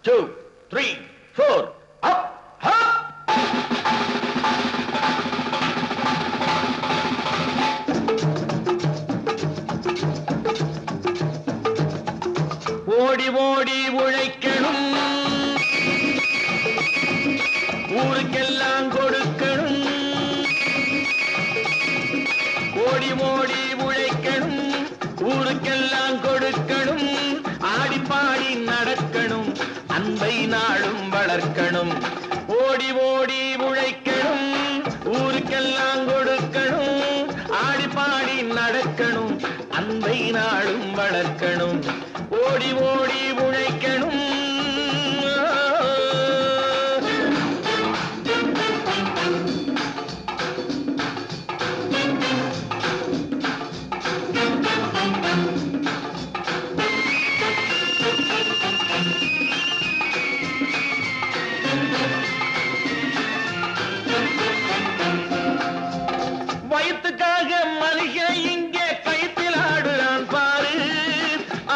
2, 3, 4, up, up. ஓடி ஓடி உழைக்கணும், ஊருக்கெல்லாம் கொடுக்கணும். ஓடி ஓடி உழைக்கணும், ஊருக்கெல்லாம் கொடுக்கணும். ஆடி பாடி நடக்கணும், அன்பை நாளும் வளர்க்கணும். ஓடி ஓடி உழைக்கணும், ஊருக்கெல்லாம் கொடுக்கணும். ஆடி பாடி நடக்கணும், அன்பை நாளும் வளர்க்கணும். ஓடி ஓடி உழைக்கணும். வயிற்றுக்காக மனுஷன் இங்கே கைத்தில் ஆடுறான் பாரு.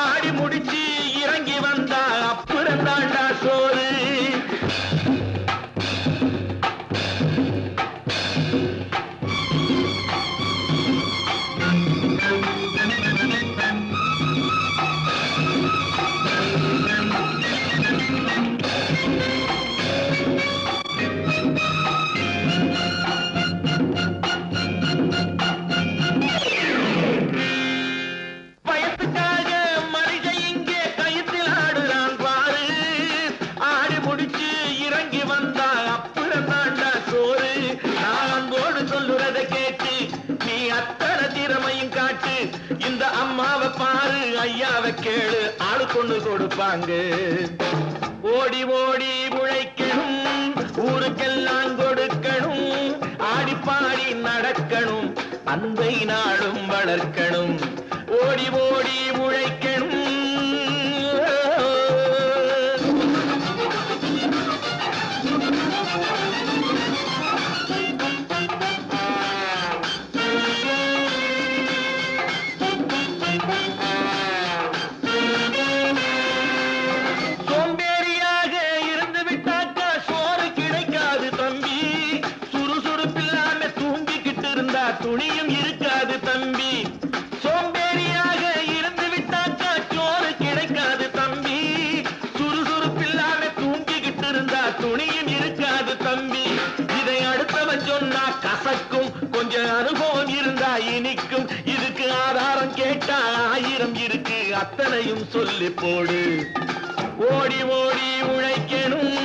ஆடி முடிச்சு இறங்கி வந்தா அப்புறம் தாண்டா சோறு. இந்த அம்மாவை பாரு, ஐயாவை கேளு, ஆளு கொண்டு கொடுப்பாங்க. ஓடி ஓடி உழைக்கணும், ஊருக்கெல்லாம் கொடுக்கணும். ஆடி பாடி நடக்கணும், அன்பை நாளும் வளர்க்கணும். ஓடி ஓடி உழைக்கணும். சோம்பேறியாக இருந்து விட்டாக்கா சோறு கிடைக்காது தம்பி. சுறுசுறுப்பில்லாம தூங்கிக்கிட்டு இருந்தா துணியும் இருக்காது தம்பி. சோம்பேறியாக இருந்து விட்டாக்கா சோறு கிடைக்காது தம்பி. சுறுசுறுப்பில்லாம தூங்கிக்கிட்டு இருந்தா துணியும் இருக்காது தம்பி. இதை அடுத்தவன் சொன்னா கசக்கும், கொஞ்சம் அனுபவம் இருந்தா இனிக்கும். இதுக்கு ஆதாரம் கேட்டா 1000 இருக்கு, அத்தனையும் சொல்லி போடு. ஓடி ஓடி உழைக்கணும்.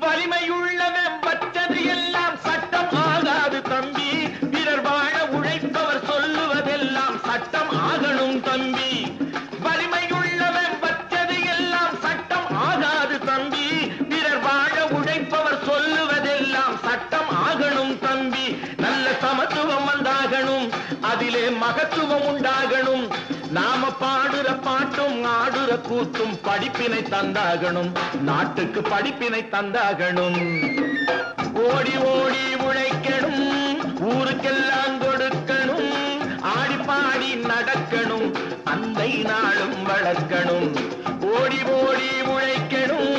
வலிமையுள்ளவன் வச்சது எல்லாம் சட்டம் ஆகாது தம்பி. பிறர் வாழ உழைப்பவர் சொல்லுவதெல்லாம் சட்டம் ஆகணும் தம்பி. வலிமையுள்ளவன் வச்சது எல்லாம் சட்டம் ஆகாது தம்பி. பிறர் வாழ உழைப்பவர் சொல்லுவதெல்லாம் சட்டம் ஆகணும் தம்பி. நல்ல சமத்துவம் வந்தாகணும், அதிலே மகத்துவம் உண்டாகணும். நாம பாடுற பாட்டும் ஆடுற கூத்தும் படிப்பினை தந்தாகணும், நாட்டுக்கு படிப்பினை தந்தாகணும். ஓடி ஓடி உழைக்கணும், ஊருக்கெல்லாம் கொடுக்கணும். ஆடி பாடி நடக்கணும், அன்பை நாளும் வளர்க்கணும். ஓடி ஓடி உழைக்கணும்.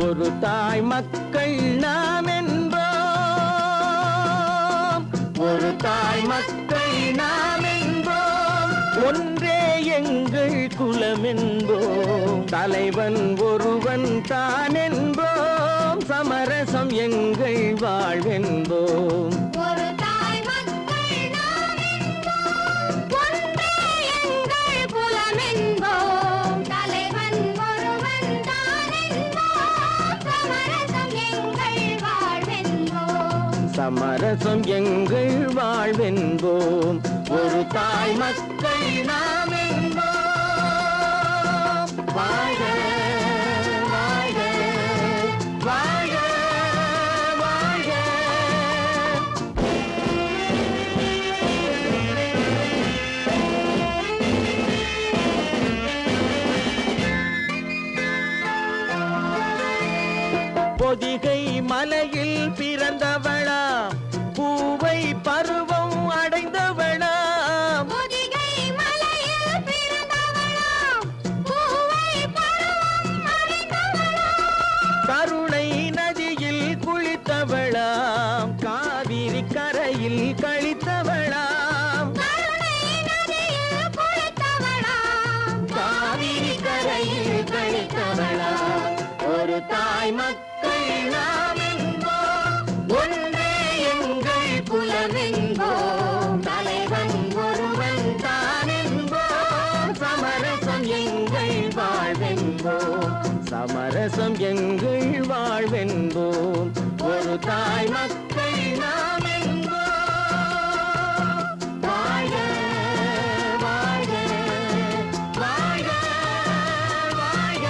ஒரு தாய் மக்கள் நாம் என்போம், ஒரு தாய் மக்கள் நாம் என்போம், ஒன்றே எங்கள் குலம் என்போம், தலைவன் ஒருவன் தான் என்போம், சமரசம் எங்கள் வாழ்வென்போம். சமரசம் எங்கள் வாழ்வென்போம், ஒரு தாய் மக்கள் நாம் என்போம். வாழ்க வாழ்க வாழ்க வாழ்க. பொதிகை மலையில் பிறந்தவளா, பூவை பருவம் அடைந்தவளா, பொதிகை மலையில் பிறந்தவளா, பூவை பருவம் அடைந்தவளா, கருணை நதியில் குளித்தவளா, காவிரி கரையில் கழித்தவளா, கருணை நதியில் குளித்தவளா, காவிரி கரையில் கழித்தவளா, ஒரு தாய் மக்கள் நாம் என்போம், ஒன்றே எங்கள் குலம் என்போம், தலைவன் ஒருவன் தான் என்போம், சமரசம் எங்கள் வாழ்வென்போம், சமரசம் எங்கள் வாழ்வென்போம், ஒரு தாய் மக்கள் நாம் என்போம். வாழ்க வாழ்க வாழ்க வாழ்க.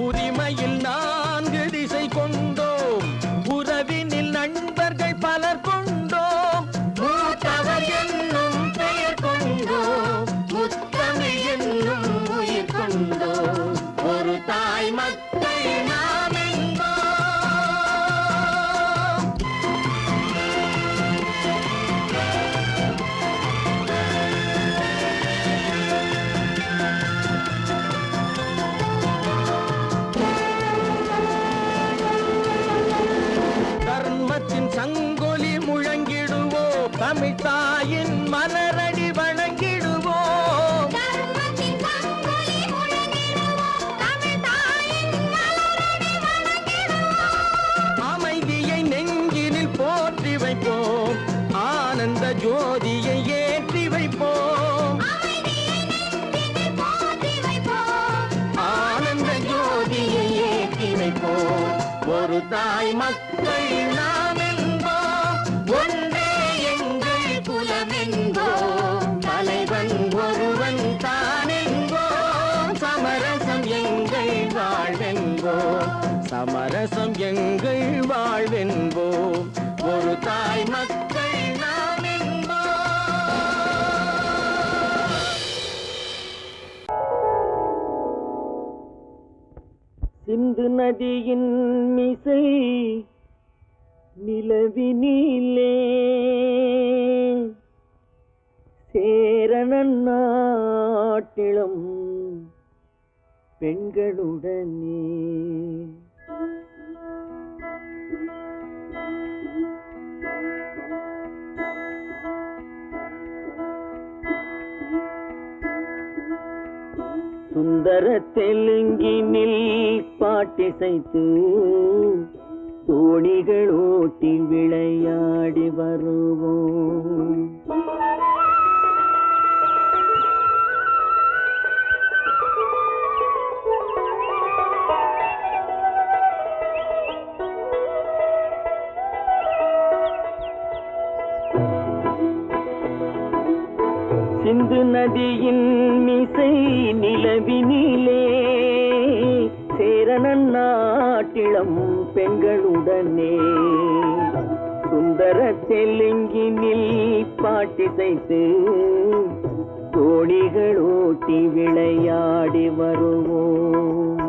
உரிமையில் 4 திசை கொண்டோம், உறவினில் நண்பர்கள் பலர் கொண்டோம், மூத்தவர் என்னும் பெயர் கொண்டோம், முத்தமிழ் என்னும் உயிர் கொண்டோம், ஒரு தாய் மக்கள் நாம் என்போம். தர்மத்தின் சங்கொலி முழங்கிடுவோம், தமிழ் தாயின் மலரடி வணங்கிடுவோம், தர்மத்தின் சங்கொலி முழங்கிடுவோம், தமிழ் தாயின் மலரடி வணங்கிடுவோம், அமைதியை நெஞ்சினில் போற்றி வைப்போம், ஆனந்த ஜோதியை ஏற்றி வைப்போம், அமைதியை நெஞ்சினில் போற்றி வைப்போம், ஆனந்த ஜோதியை ஏற்றி வைப்போம், ஒரு தாய் மக்கள் நாம் என்போம், ஒன்றே எங்கள் குலம் என்போம், தலைவன் ஒருவன் தான் என்போம், சமரசம் எங்கள் வாழ்வென்போம், சமரசம் எங்கள் வாழ்வென்போம், ஒரு தாய் மக்கள் நாம் என்போம். சிந்து நதியின் மிசை நிலவினிலே, சேரணன் நாட்டிலும் பெண்களுடனே, சுந்தர தெலுங்கினில் பாட்டிசைத்து தோணிகள் ஓட்டி விளையாடி வருவோம். சிந்து நதியின் மிசை நிலவினிலே, சேரணன் நாட்டிளம் பெண்களுடனே, சுந்தர தெலுங்கினில் பாட்டிசைத்து தோணிகள் ஓட்டி விளையாடி வருவோம்.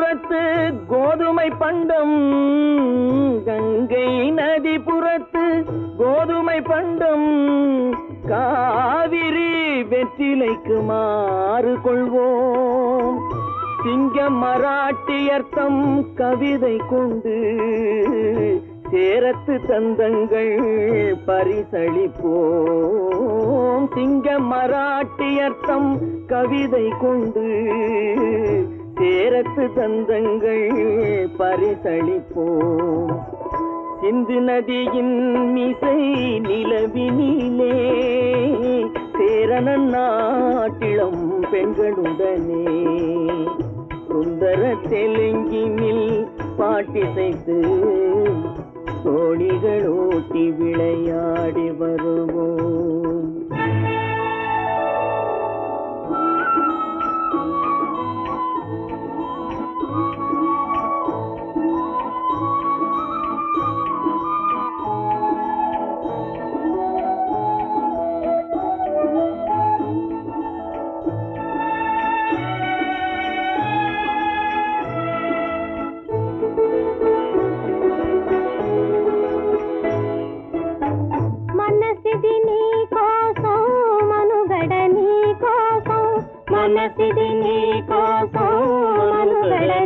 புறத்து கோதுமை பண்டம், கங்கை நதி புறத்து கோதுமை பண்டம், காவிரி வெற்றிலைக்கு மாறு கொள்வோம். சிங்கம் மராட்டியர்த்தம் கவிதை கொண்டு சேரத்து தந்தங்கள் பரிசளிப்போம். சிங்கம் மராட்டியர்த்தம் கவிதை கொண்டு சேரத்து தந்தங்கள் பரிசளிப்போம். சிந்து நதியின் மிசை நிலவினிலே சேரணன் நாட்டிளம் பெண்களுடனே சுந்தர தெலுங்கினில் பாட்டிசைத்து தோணிகள் ஓட்டி விளையாடி வருவோம். మనసిది నీ కోసం మనుగడ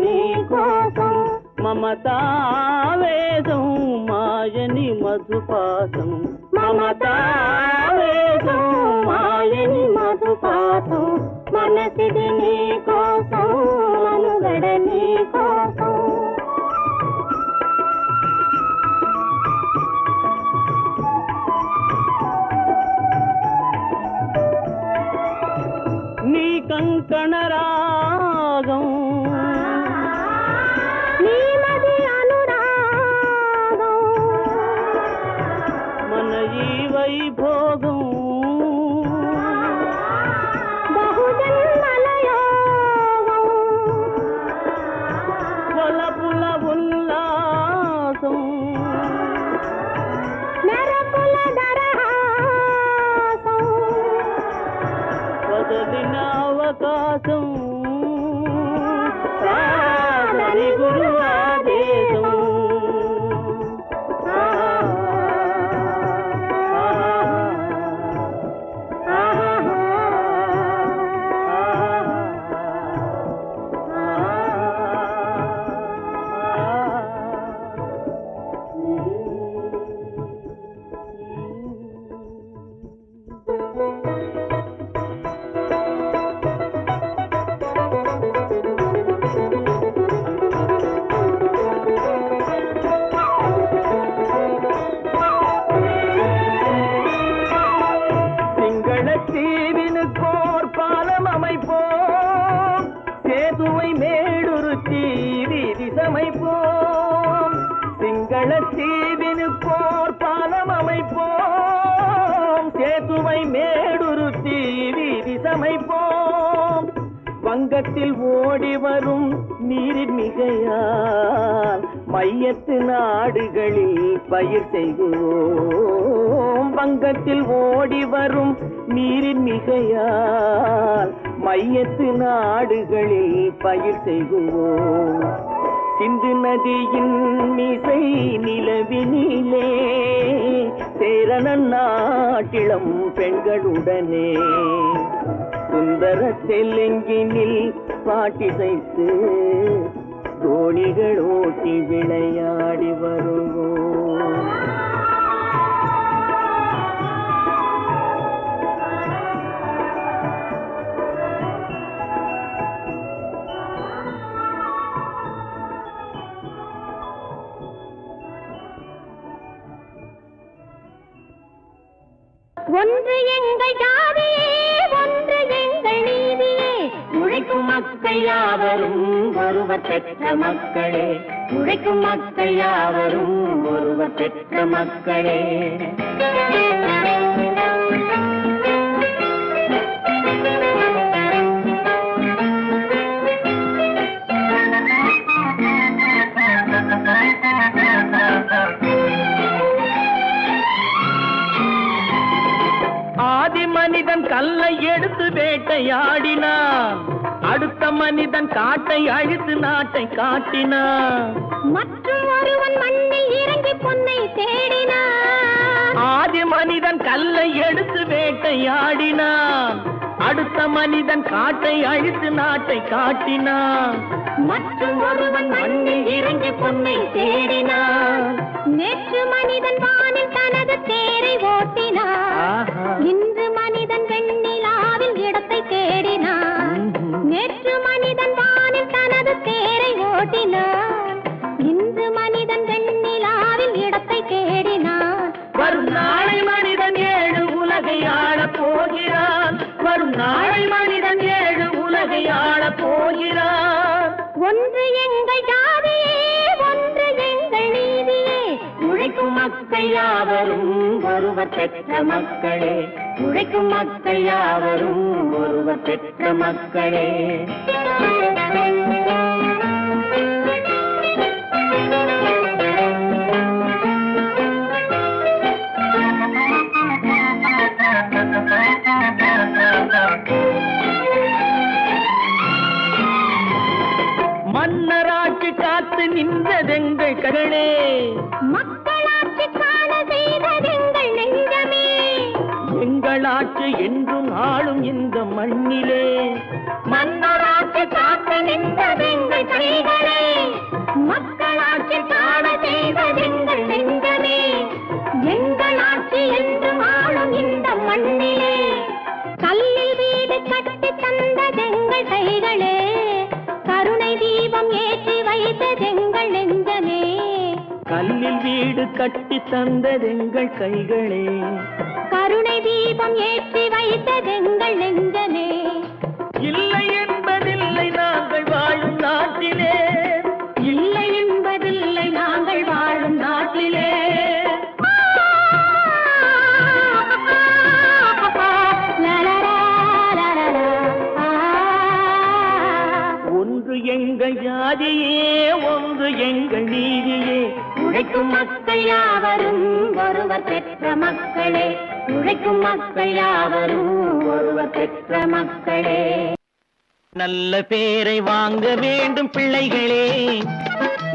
నీ కోసం మమతావేదం మాయని మధుపాసం మమతావేదం మాయని మధుపాసం మనసిది నీ కోసం మనుగడ నీ కోసం నీ కంకణ రాగం నీ మది అనురాగం మన ఈ వైభోగం బహుజన్మల యోగం వలపుల ఉల్లాసం మెరపుల దరహాసం వదలిన అవకాశం కాదని గురు ఆదేశం சிங்களத்தீவினுக்கோர் பாலம் அமைப்போம், சேதுவை மேடுருத்தி வீதி சமைப்போம். சிங்களத்தீவினுக்கோர் பாலம் அமைப்போம், சேதுவை மேடுருத்தி வீதி சமைப்போம். வங்கத்தில் ஓடி வரும் நீரின் மிகையால் மையத்து நாடுகளில் பயிர் செய்கிறோம். வங்கத்தில் ஓடி வரும் நீரின் மிகையால் மையத்து நாடுகளில் பயிர் செய்கிறோம். சிந்து நதியின் மிசை நிலவினிலே சேரணன் நாட்டிளம் பெண்களுடனே சுந்தர தெலுங்கினில் பாட்டிசைத்து தோணிகள் ஓட்டி விளையாடி வருவோம். ஒன்று எங்கள் ஜாதியே ஒன்று எங்கள் நீதியே உழைக்கும் மக்கள் யாவரும் ஒருவர் பெற்ற மக்களே உழைக்கும் மக்கள் யாவரும் ஒருவர் பெற்ற மக்களே ஆதி மனிதன் கல்லை எடுத்து வேட்டையாடினான், அடுத்த மனிதன் காட்டை அழித்து நாட்டை காட்டினான். மற்றும் ஒருவன் மண்ணில் இறங்கி பொன்னை தேடினான். ஆதி மனிதன் கல்லை எடுத்து வேட்டையாடினான். அடுத்த மனிதன் காட்டை அழித்து நாட்டை காட்டினான். மற்றும் ஒருவன் மண்ணில் இறங்கி பொன்னை தேடினான். நேற்று மனிதன் வானில் தனது தேரை ஓட்டினான். இன்று மனிதன் வெண்ணிலாவில் இடத்தை தேடினான். நேற்று மனிதன் வானில் தனது தேரை ஓட்டினான். இன்று மனிதன் வெண்ணிலாவில் இடத்தை தேடினான். வரும் நாளை மனிதன் 7 உலகை ஆளப் போகிறான். வரும் நாளை மனிதன் 7 உலகை ஆளப் போகிறான். ஒன்று எங்கள் ஜாதியே, ஒன்று எங்கள் நீதியே. உழைக்கும் மக்கள் யாவரும் ஒருவர் பெற்ற மக்களே. உழைக்கும் மக்கள் யாவரும் ஒருவர் பெற்ற மக்களே. மன்னராட்சி காத்து நின்றதெங்கள் கரளே. மக்களாட்சி காண செய்ததெங்கள் நெஞ்சமே. எங்கள் ஆட்சி என்றும் ஆளும் இந்த மண்ணிலே. மன்னராட்சி காத்து நின்றதெங்கள் கைகளே. மக்களாட்சி காண செய்ததெங்கள் நெஞ்சமே. எங்கள் ஆட்சி என்றும் ஆளும் இந்த மண்ணிலே. கல்லில் வீடு கட்டி தந்ததெங்கள் கைகளே. கருணை தீபம் ஏற்றி வைத்ததெங்கள் நெஞ்சமே. கல்லில் வீடு கட்டி தந்ததெங்கள் கைகளே. கருணை தீபம் ஏற்றி வைத்ததெங்கள் நெஞ்சமே. இல்லை என்பதில்லை நாங்கள் வாழும் நாட்டிலே. இல்லை என்பதில்லை நாங்கள் வாழும் நாட்டிலே. ஒன்று எங்கள் ஜாதியே, ஒன்று எங்கள் நீதியே. உழைக்கும் மக்கள் யாவரும் ஒருவர் பெற்ற மக்களே. உழைக்கும் மக்கள் யாவரும் ஒருவர் பெற்ற மக்களே. நல்ல பேரை வாங்க வேண்டும் பிள்ளைகளே.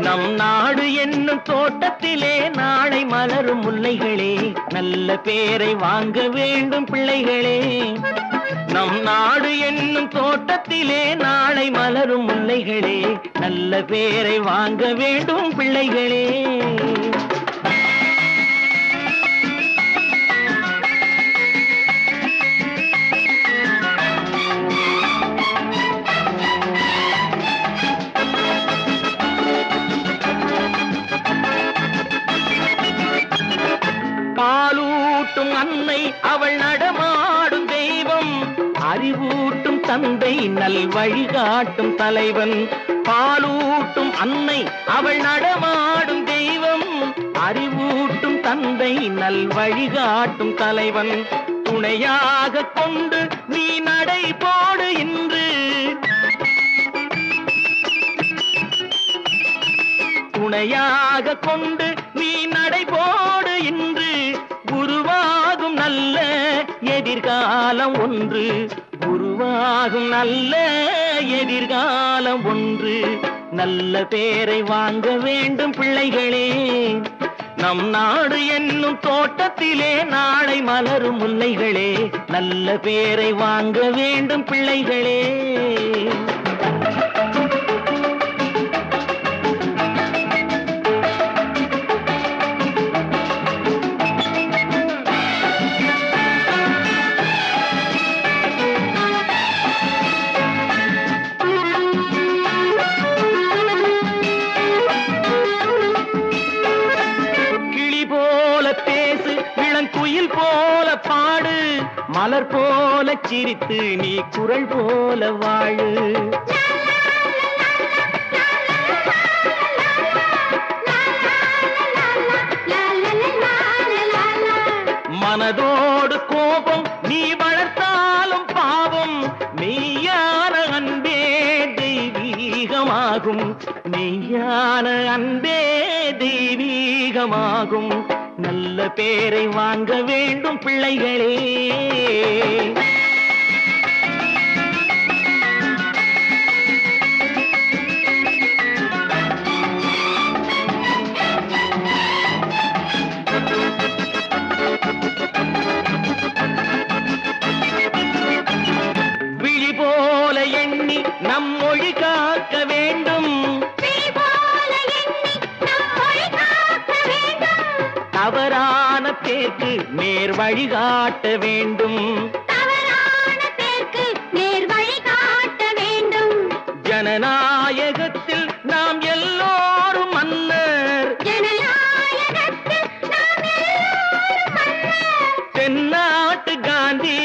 நம் நாடு என்னும் தோட்டத்திலே நாளை மலரும் முல்லைகளே. நல்ல பேரை வாங்க வேண்டும் பிள்ளைகளே. நம் நாடு என்னும் தோட்டத்திலே நாளை மலரும் முல்லைகளே. நல்ல பேரை வாங்க வேண்டும் பிள்ளைகளே. பாலூட்டும் அன்னை அவள் நடமாடும் தெய்வம். அறிவூட்டும் தந்தை நல் வழிகாட்டும் தலைவன். பாலூட்டும் அன்னை அவள் நடமாடும் தெய்வம். அறிவூட்டும் தந்தை நல் வழிகாட்டும் தலைவன். துணையாக கொண்டு நீ நடை போடு இன்று. துணையாக கொண்டு நீ நடை போடு இன்று. உருவாகும் நல்ல எதிர்காலம் ஒன்று. உருவாகும் நல்ல எதிர்காலம் ஒன்று. நல்ல பேரை வாங்க வேண்டும் பிள்ளைகளே. நம் நாடு என்னும் தோட்டத்திலே நாளை மலரும் முல்லைகளே. நல்ல பேரை வாங்க வேண்டும் பிள்ளைகளே. மலர் போல சிரித்து நீ குரல் போல வாழு. மனதோடு கோபம் நீ வளர்த்தாலும் பாவம். மெய்யான அன்பே தெய்வீகமாகும். மெய்யான அன்பே தெய்வீகமாகும். நல்ல பேரை வாங்க வேண்டும் பிள்ளைகளே. தவறான பேருக்கு நேர் வழிகாட்ட வேண்டும். தவறான பேருக்கு நேர் வழிகாட்ட வேண்டும். ஜனநாயகத்தில் நாம் எல்லோரும் மன்னர். ஜனநாயகத்தில் நாம் எல்லோரும் மன்னர். தென்னாட்டு காந்தி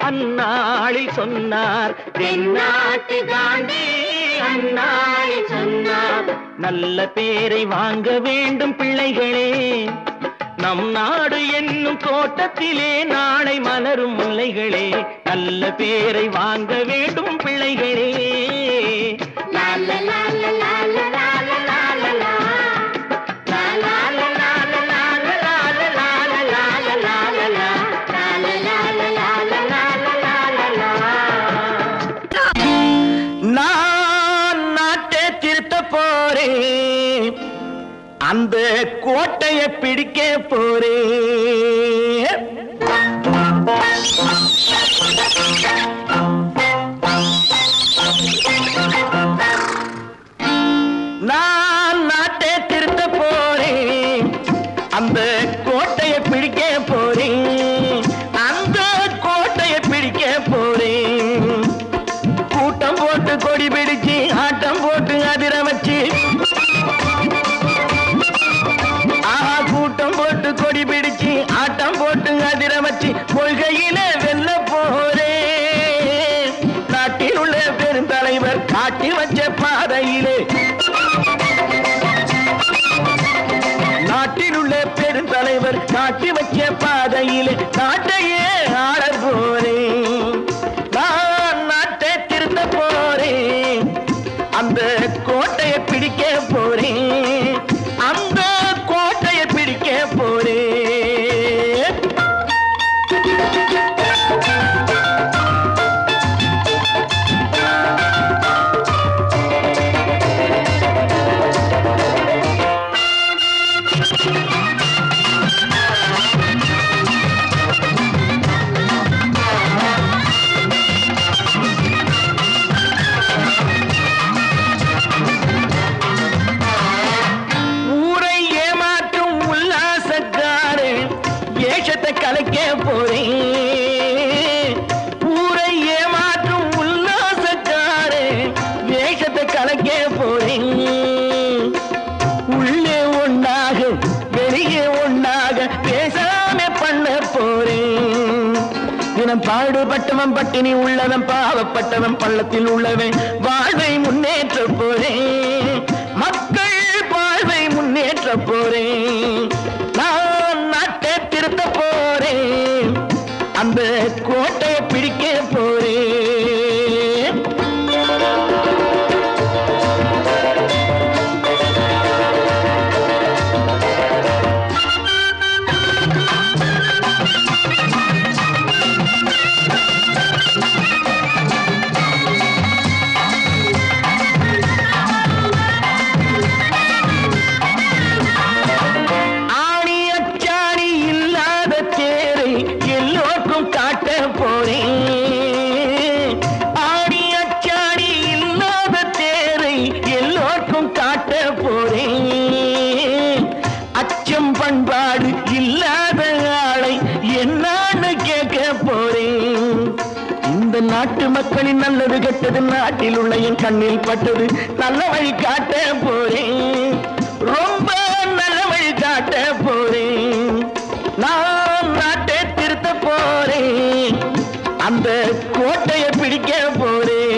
அந்நாளில் சொன்னார். தென்னாட்டு காந்தி அந்நாளில் சொன்னார். நல்ல பேரை வாங்க வேண்டும் பிள்ளைகளே. நம் நாடு என்னும் தோட்டத்திலே நாளை மலரும் முல்லைகளே. நல்ல பேரை வாங்க வேண்டும் பிள்ளைகளே. லா லா லா லா லா லா லா லா லா லா லா. லா லா லா லா லா லா லா லா லா லா லா லா லா லா லா. லா லா லா லா லா லா லா லா லா லா. நான் நாட்டை திருத்த போறேன். அந்த கோட்டையை பிடிக்க போறேன். நான் நாட்டை திருத்த போறேன். அந்த கோட்டையை பிடிக்க போறேன். அந்த கோட்டையை பிடிக்க போறேன். கூட்டம் போட்டு கொடி பிடிச்சு ஆட்டம் போட்டு அதிர வச்சு. கூட்டம் போட்டு கொடி பிடிச்சு ஆட்டம் போட்டு அதிர வச்சு கொள்கையில வெல்ல போறேன். நாட்டில் உள்ள பெருந்தலைவர் காட்டி வச்ச பாதையிலே. நாட்டில் உள்ள பெருந்தலைவர் காட்டி வச்ச பாதையிலே நாட்டையே ஆள போறேன். நான் நாட்டை திருத்த போறேன். அந்த கோட்டையை பிடிக்க போறேன். அந்த கோட்டையை பிடிக்க போறேன். ஊரை ஏமாற்றும் உல்லாசக்காரு ஏஷத்தை கலைக்க போறேன். ஊரை ஏமாற்றும் உல்லாசக்காரு ஏஷத்தை கலைக்க போறேன். உள்ளே ஒண்ணாக வெளியே ஒண்ணாக பேசாம பண்ண போறேன். தினம் பாடுபட்டவன் பட்டினி உள்ளவன் பாவப்பட்டவன் பள்ளத்தில் உள்ளவன் வாழ்வை முன்னேற்ற போறேன். மக்கள் வாழ்வை முன்னேற்ற போறேன். நான் நாட்டை திருத்த போறேன். அந்த கோட்டையை பிடிக்க போறேன். ஆணி அச்சாணி இல்லாத தேரை எல்லோருக்கும் காட்ட போறேன். ஆணி அச்சாணி இல்லாத தேரை எல்லோருக்கும் காட்ட போறேன். அச்சம் பண்பாடு இல்லாத ஆளை என்னான்னு கேட்க போறேன். இந்த நாட்டு மக்களின் நல்லது கெட்டது நாட்டில் உள்ள என் கண்ணில் பட்டது. நல்ல வழி காட்ட போறேன். ரொம்ப நல்ல வழி காட்ட போறேன். நான் நாட்டை திருத்த போறேன். அந்த கோட்டையை பிடிக்க போறேன்.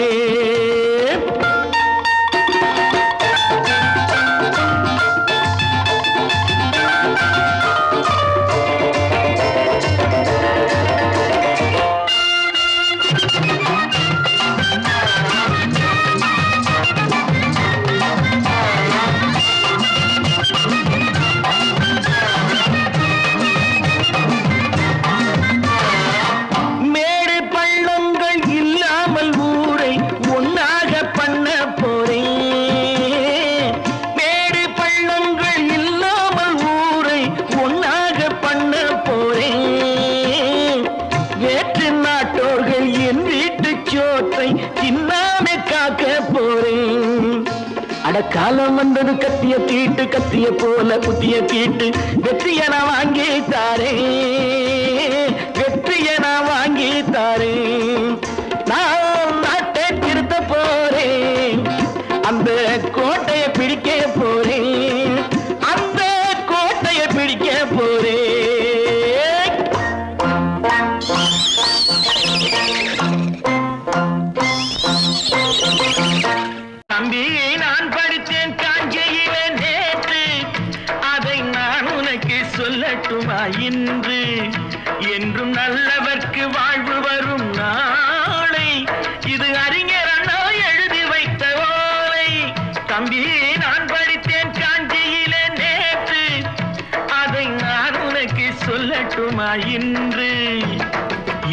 மேடு பள்ளங்கள் இல்லாமல் காலம் வந்தது கத்திய தீட்டு கத்திய போல குத்திய தீட்டு வெற்றிய நான் வாங்கி தாரே வெற்றிய நான் வாங்கி தாரே நான் நாட்டை திருத்த போறேன் அந்த கோட்டையை பிடிக்க போறேன் அந்த கோட்டையை பிடிக்க போறேன் தம்பி நான் படித்தேன் காஞ்சியிலே நேற்று அதை நான் உனக்கு சொல்லட்டுமா இன்று என்றும் நல்லவர்க்கு வாழ்வு வரும் நாளை இது அறிஞர் அண்ணா எழுதி வைத்த ஓலை தம்பி நான் படித்தேன் காஞ்சியிலே நேற்று அதை நான் உனக்கு சொல்லட்டுமா இன்று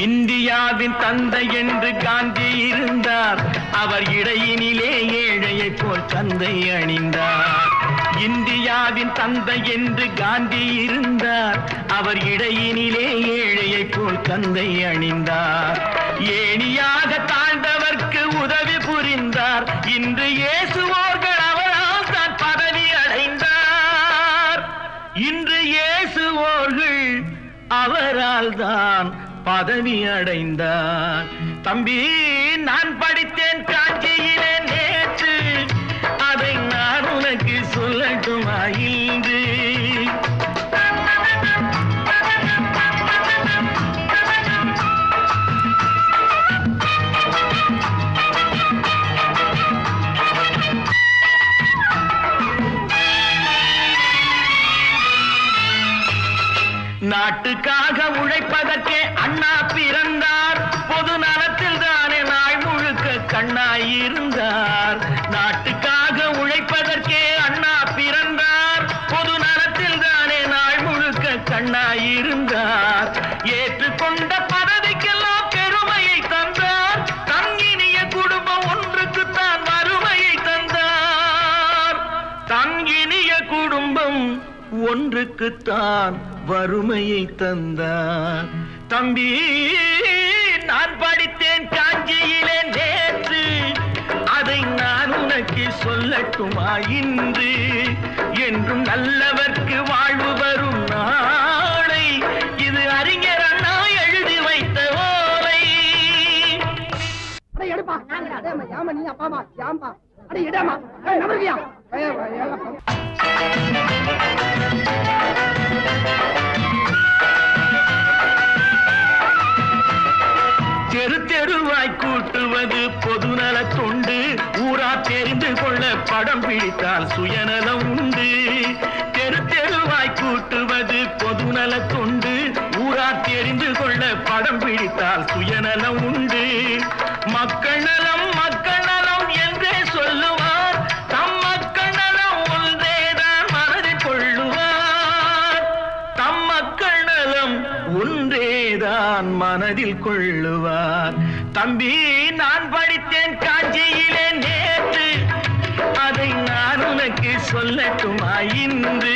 இந்தியாவின் தந்தை என்று காந்தி இருந்தார் அவர் இடையினிலே ஏழையை போல் தந்தை அணிந்தார் இந்தியாவின் தந்தை என்று காந்தி இருந்தார் அவர் இடையினிலே ஏழையை போல் தந்தை அணிந்தார் ஏணியாக தாழ்ந்தவர்க்கு உதவி புரிந்தார் இன்று இயேசுவோர்கள் அவரால் தான் பதவி அடைந்தார் இன்று இயேசுவோர்கள் அவரால் தான் பதவி அடைந்தார் தம்பி நான் படித்தேன் காஞ்சியிலே நேற்று அதை நான் உனக்கு சொல்லட்டுமா இன்று நாட்டுக்காக உழைப்பதற்கே அண்ணா பிறந்தார் பொது நலத்தில் தானே நாள் முழுக்க கண்ணாயிருந்தார் நாட்டுக்காக உழைப்பதற்கே அண்ணா பிறந்தார் பொது நலத்தில் தானே நாள் முழுக்க கண்ணாயிருந்தார் ஏற்றுக்கொண்ட பதவிக்கெல்லாம் பெருமையை தந்தார் தங்கினிய குடும்பம் ஒன்றுக்குத்தான் வறுமையை தந்தார் தங்கினிய குடும்பம் ஒன்றுக்குத்தான் வறுமையை தந்தார் தம்பி நான் படித்தேன் காஞ்சியிலே நேற்று அதை நான் உனக்கு சொல்லட்டுமா இன்று என்றும் நல்லவர்க்கு வாழ்வு வரும் நாளை இது அறிஞர் அண்ணா எழுதி வைத்த ஓலை எடுப்பா யாமா நீ அப்பாமா யாம்பா அட இடமா நபர்கியா தெரு தெருவாய் கூட்டுவது பொதுநல தொண்டு ஊரா தெரிந்து கொள்ள படம் பிடித்தால் சுயநலம் உண்டு தெரு தெருவாய் கூட்டுவது பொதுநல தொண்டு ஊரா தெரிந்து கொள்ள படம் பிடித்தால் சுயநலம் உண்டு மக்கள் நலம் என்றே சொல்லுவார் தம் மக்கள் நலம் ஒன்றேதான் மனதில் கொள்ளுவார் தம் மக்கள் நலம் ஒன்றேதான் மனதில் கொள்ளுவார் தம்பி நான் படித்தேன் காஞ்சியிலே நேற்று அதை நான் உனக்கு சொல்லட்டுமா இன்று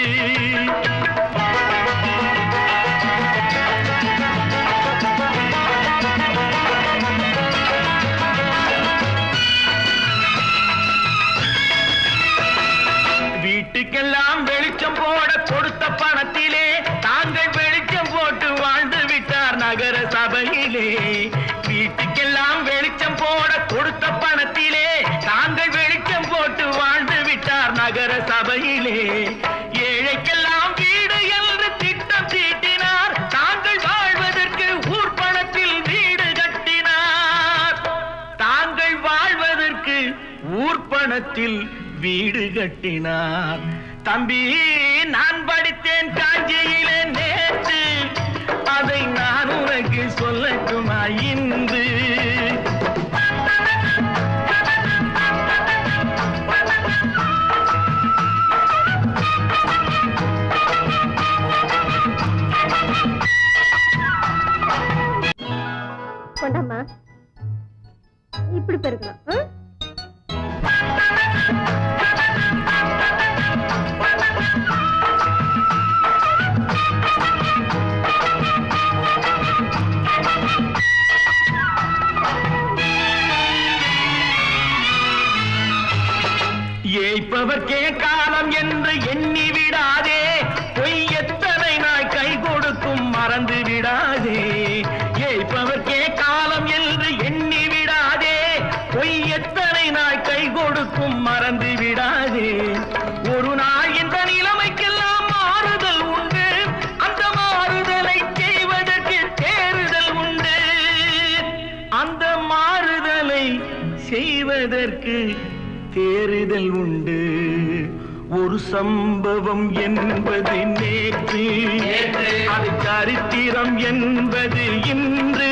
வீட்டுக்கெல்லாம் வெளிச்சம் போட கொடுத்த பணத்திலே தாங்கள் வெளிச்சம் போட்டு வாழ்ந்து விட்டார் நகர சபையிலே வீட்டுக்கெல்லாம் வெளிச்சம் போட கொடுத்த பணத்திலே தாங்கள் வெளிச்சம் போட்டு வாழ்ந்து விட்டார் நகர சபையிலே ஏழைக்கெல்லாம் வீடு என்று திட்டம் தீட்டினார் தாங்கள் வாழ்வதற்கு ஊர் பணத்தில் வீடு கட்டினார் தாங்கள் வாழ்வதற்கு ஊர் பணத்தில் வீடு கட்டினார் தம்பி நான் படித்தேன் காஞ்சியிலே நேற்று அதை நான் உனக்கு சொல்லட்டுமா இன்று கொண்டம்மா இப்படி பெருக்கலாம் தேறுதல் உண்டு. ஒரு சம்பவம் என்பது நேற்று, அது சரித்திரம் என்பது இன்று,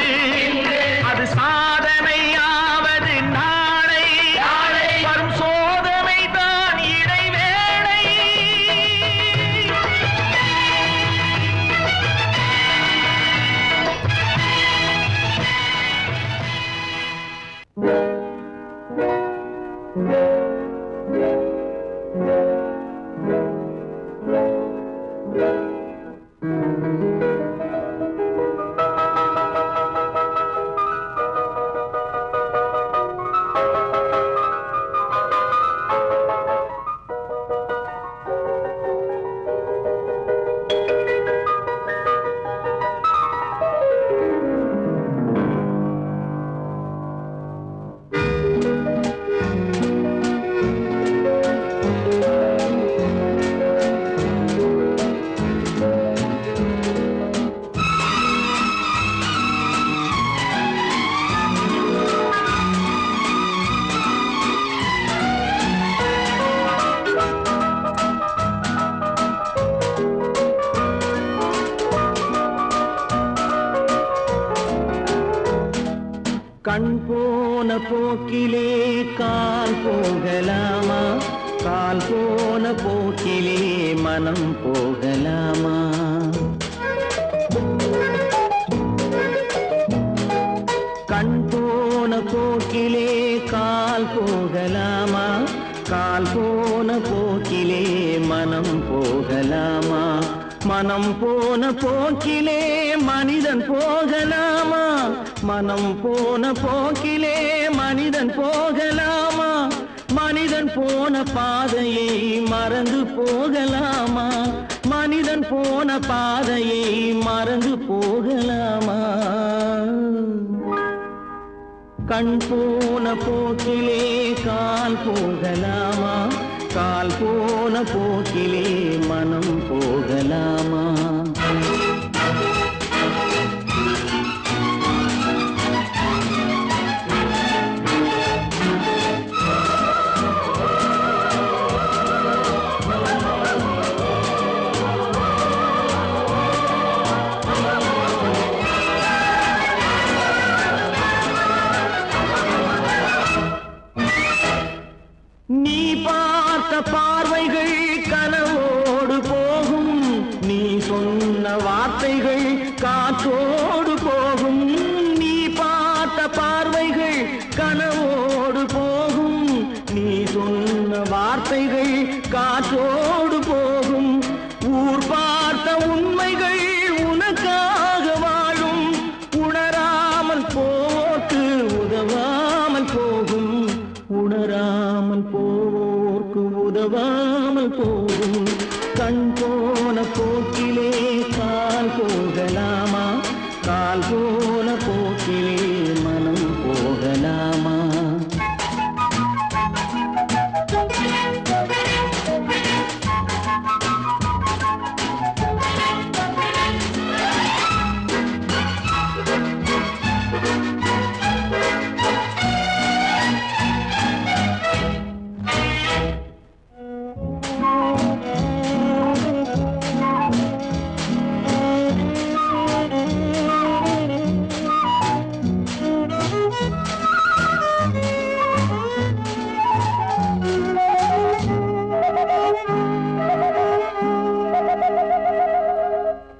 அது சாதனையாவது நாளை, வரும் சோதனை தான் இடைவேளை. கண் போன போக்கிலே கால் போகலாமா, கால் போன போக்கிலே மனம் போகலாமா? கண் போன போக்கிலே கால் போகலாமா, கால் போன போக்கிலே மனம் போகலாமா? மனம் போன போக்கிலே மனிதன் போகலாமா, மனம் போன போக்கிலே மனிதன் போகலாமா? மனிதன் போன பாதையை மறந்து போகலாமா, மனிதன் போன பாதையை மறந்து போகலாமா? கண் போன போக்கிலே கால் போகலாமா, கால் போன போக்கிலே மனம் போகலாமா? நீ பார்த்த பார்வைகள் கனவோடு போகும், நீ சொன்ன வார்த்தைகள் காற்றோடு போகும். நீ பார்த்த பார்வைகள் கனவோடு போகும், நீ சொன்ன வார்த்தைகள் காற்றோடு போகும். ஊர் பார்த்த உண்மைகள் உனக்காக வாழும், உணராமல் போக்கு உதவாமல் போகும், உணராமல் போர்க்கு உதவாமல் போகும். கண் போன போக்கிலே கால் போகலாமா, கால் போன போக்கிலே மனம் போகலாமா?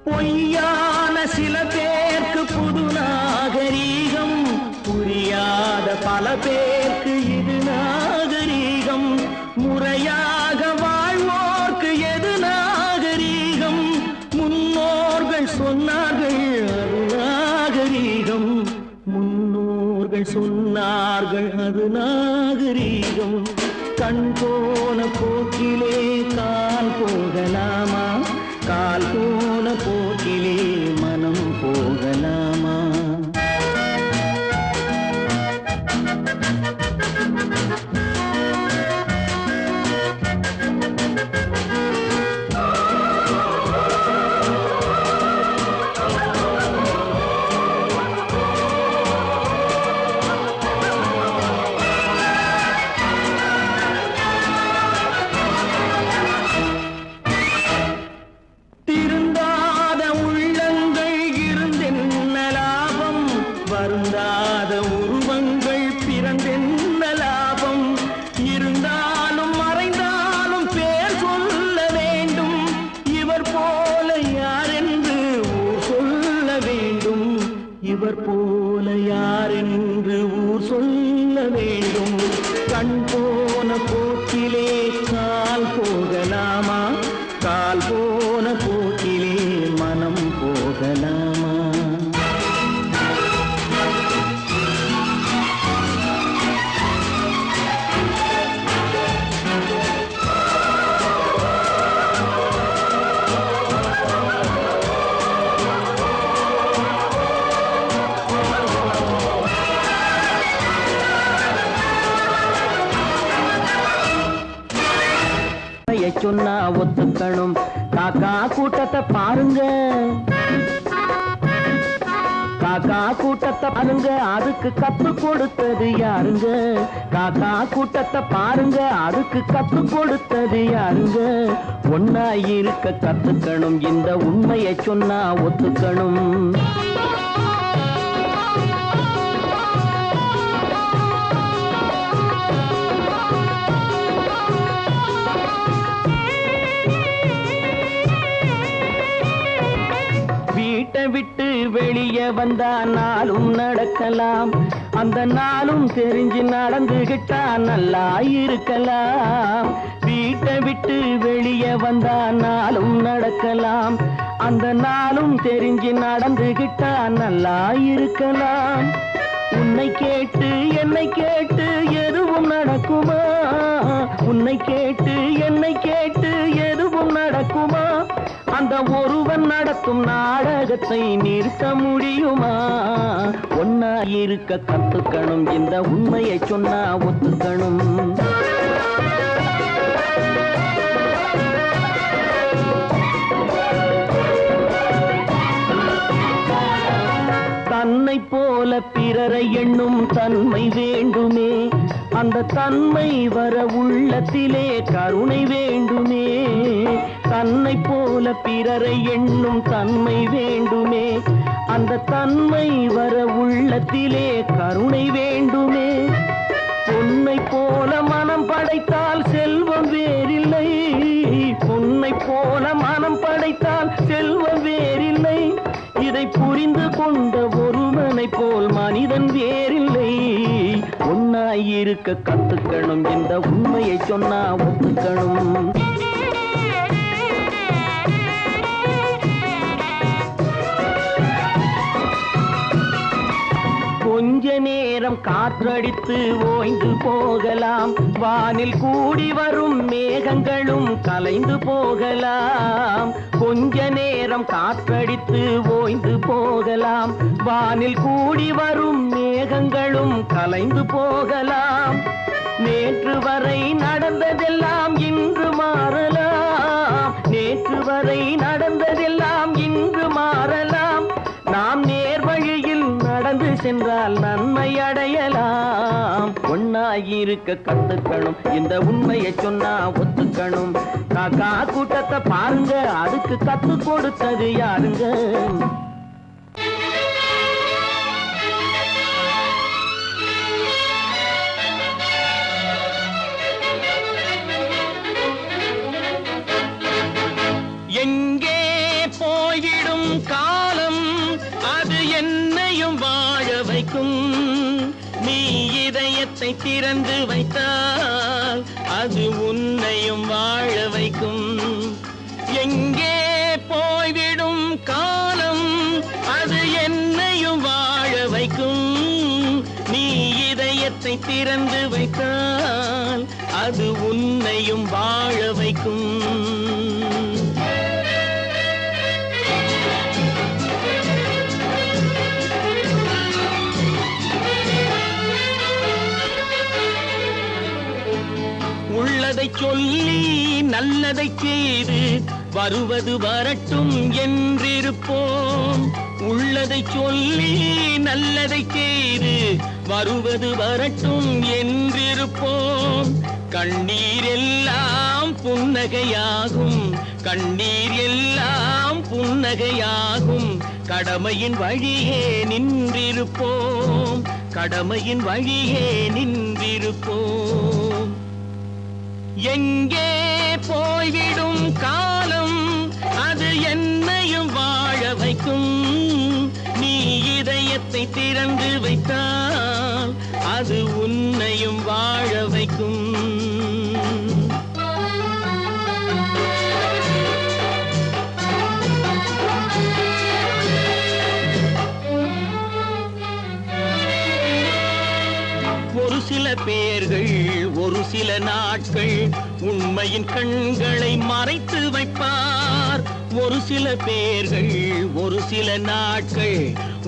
பொய்யான சில பேருக்கு புது நாகரீகம், புரியாத பல பேருக்கு இது நாகரீகம். முறையாக வாழ்வோர்க்கு எது நாகரீகம்? முன்னோர்கள் சொன்னார்கள் அது நாகரீகம், முன்னோர்கள் சொன்னார்கள் அது நாகரீகம். கண் போன போக்கிலே கால் போகலாமா, கால் போன போக்கிலே மனம் போகலாமா? பாருங்க, காக்கா கூட்டத்தை பாருங்க, அதுக்கு கத்து கொடுத்தது யாருங்க? காக்கா கூட்டத்தை பாருங்க, அதுக்கு கத்து கொடுத்தது யாருங்க? ஒன்னா இருக்க கத்துக்கணும், இந்த உண்மையை சொன்னா ஒத்துக்கணும். வீட்டை விட்டு வெளியே வந்தா நாளும் நடக்கலாம், அந்த நாளும் தெரிஞ்சு நடந்துகிட்டா நல்லா இருக்கலாம். வீட்டை விட்டு வெளியே வந்தா நாளும் நடக்கலாம், அந்த நாளும் தெரிஞ்சு நடந்துகிட்டா நல்லா இருக்கலாம். உன்னை கேட்டு என்னை கேட்டு எதுவும் நடக்குமா? உன்னை கேட்டு என்னை கேட்டு எதுவும் நடக்குமா? அந்த ஒருவன் நடத்தும் நாடகத்தை நிறுத்த முடியுமா? ஒன்னா இருக்க கத்துக்கணும், இந்த உண்மையை சொன்னா ஒத்துக்கணும். தன்னை போல பிறரை எண்ணும் தன்மை வேண்டுமே, அந்த தன்மை வர உள்ளத்திலே கருணை வேண்டுமே. தன்னை போல பிறரை எண்ணும் தன்மை வேண்டுமே, அந்த தன்மை வர உள்ளத்திலே கருணை வேண்டுமே. பொன்னை போல மனம் படைத்தால் செல்வம் வேறில்லை, பொன்னை போல மனம் படைத்தால் செல்வம் வேறில்லை. இதை புரிந்து கொண்ட ஒருவனை போல் மனிதன் வேறில்லை. ஒன்னாயிருக்க கத்துக்கணும், இந்த உண்மையை சொன்னா ஒத்துக்கணும். கொஞ்ச நேரம் காற்றடித்து ஓய்ந்து போகலாம், வானில் கூடி வரும் மேகங்களும் கலைந்து போகலாம். கொஞ்ச நேரம் காற்றடித்து ஓய்ந்து போகலாம், வானில் கூடி வரும் மேகங்களும் கலைந்து போகலாம். நேற்று வரை நடந்ததெல்லாம் இன்று மாறலாம், நேற்று வரை நடந்ததெல்லாம் இன்று மாறலாம். நாம் நேர் வழியில் நடந்து சென்றால் நன்மை அடையலாம். ஒன்னாயிருக்க கத்துக்கணும், இந்த உண்மையை சொன்னா ஒத்துக்கணும். காக்கா கூட்டத்தை பாருங்க, அதுக்கு கத்து கொடுத்தது யாருங்க? எங்கே போய்விடும் காலம், அது என்னையும் வாழ வைக்கும். நீ இதயத்தை திறந்து வைத்தால் அது உன்னையும் வாழ வைக்கும். எங்கே போய்விடும் காலம், அது என்னையும் வாழ வைக்கும். நீ இதயத்தை திறந்து வைத்தால் அது உன்னையும் வாழ வைக்கும். உள்ளதை சொல்லி நல்லதை செய்து வருவது வரட்டும் என்றிருப்போம். உள்ளதை சொல்லி நல்லதை செய்து வருவது வரட்டும் என்றிருப்போம். கண்ணீர் எல்லாம் புன்னகையாகும், கண்ணீர் எல்லாம் புன்னகையாகும். கடமையின் வழியே நின்றிருப்போம், கடமையின் வழியே நின்றிருப்போம். எங்கே போய்விடும் காலம், அது என்னையும் வாழ வைக்கும். நீ இதயத்தை திறந்து வைத்தால் அது உன்னையும் வாழ வைக்கும். ஒரு சில பேர்கள் ஒரு சில நாட்கள் உண்மையின் கண்களை மறைத்து வைப்பார். ஒரு சில பேர்கள் ஒரு சில நாட்கள்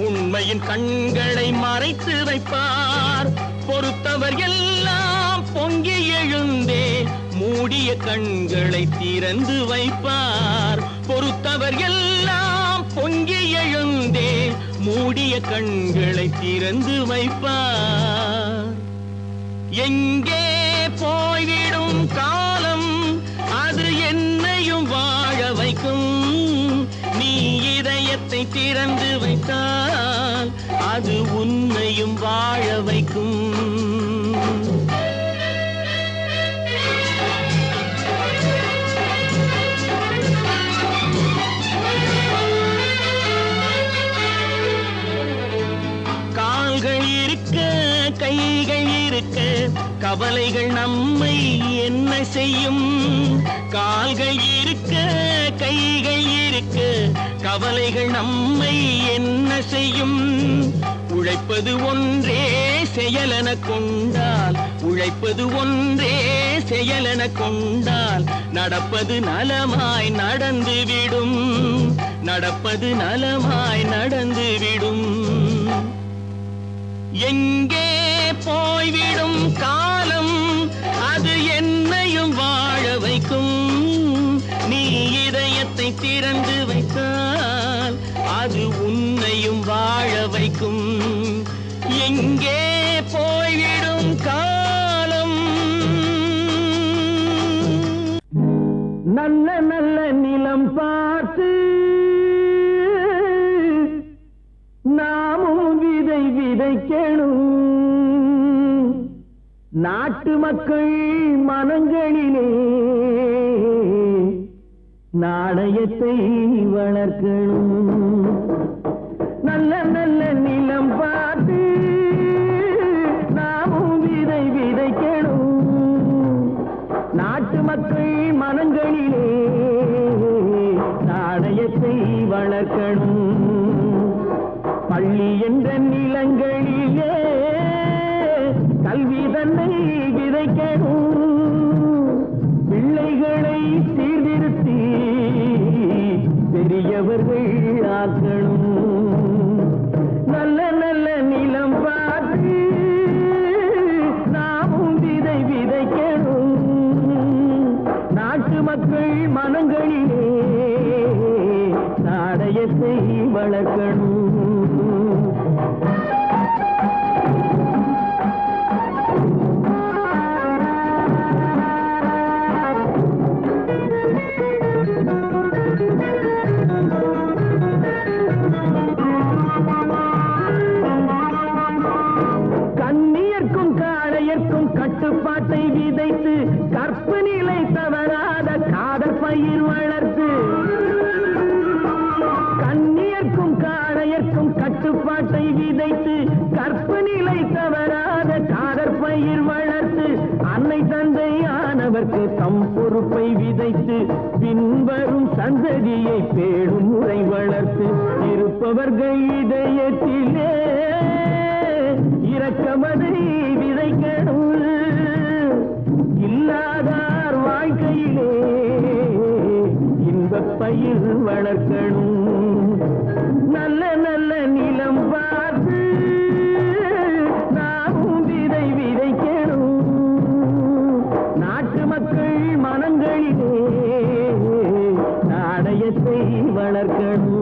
உண்மையின் கண்களை மறைத்து வைப்பார். பொறுத்தவர் எல்லாம் பொங்கி எழுந்தே மூடிய கண்களை திறந்து வைப்பார். பொறுத்தவர் எல்லாம் பொங்கி எழுந்தே மூடிய கண்களை திறந்து வைப்பார். எங்கே போய்விடும் காலம் அது என்னையும் வாழ வைக்கும். நீ இதயத்தை திறந்து வைத்தால் அது உன்னையும் வாழ வைக்கும். கால்கள் இருக்க கைகள் இருக்க கவலைகள் நம்மை என்ன செய்யும். கால்கள் இருக்க கைகள் இருக்க கவலைகள் நம்மை என்ன செய்யும். உழைப்பது ஒன்றே செயலென கொண்டால் உழைப்பது ஒன்றே செயலென கொண்டால் நடப்பது நலமாய் நடந்துவிடும். நடப்பது நலமாய் நடந்துவிடும். எங்கே போய்விடும் காலம் அது என்னையும் வாழ வைக்கும். நீ இதயத்தை திறந்து வைத்தால் அது உன்னையும் வாழ வைக்கும். எங்கே போய்விடும் காலம். நல்ல நல்ல நிலம் பார்த்து நாமும் விதை விதைக்கணும். நாட்டு மக்கள் மனங்களிலே நாணயத்தை வளர்க்கணும். நல்ல நல்ல நிலம் பார்த்து நாமும் விதை விதைக்கணும். நாட்டு மக்கள் மனங்களிலே நாணயத்தை வளர்க்கணும். பள்ளி என்ற நிலங்களிலே கல்வி தன்னை விதைக்கணும். பிள்ளைகளை சீர்திருத்தி பெரியவர்கள் ஆக்கணும். நல்ல நல்ல நிலம் பார்த்து நாமும் விதை விதைக்கணும். நாட்டு மக்கள் மனங்களிலே நாணயத்தை வளர்க்கணும். கண்ணியர்க்கும் காளையர்க்கும் கட்டுப்பாட்டை விதைத்து கற்பு நிலை தவறாத காதல் பயிர் வளர்த்து. கண்ணியர்க்கும் காளையர்க்கும் கட்டுப்பாட்டை விதைத்து கற்பு நிலை தவறாத காதல் பயிர் வளர்த்து. அன்னை தந்தையானவர்க்கு தம் பொறுப்பை விதைத்து பின்வரும் சந்ததியை பேடும் முறை வளர்த்து. இருப்பவர்கள் இதயத்திலே இரக்கமதை விதைக்கணும். இல்லாதார் வாழ்க்கையிலே இன்பப் பயிர் வளர்க்கணும். நல்ல நல்ல நிலம் பார்த்து நாமும் விதை விதைக்கணும். நாட்டு மக்கள் மனங்களிலே நாணயத்தை வளர்க்கணும்.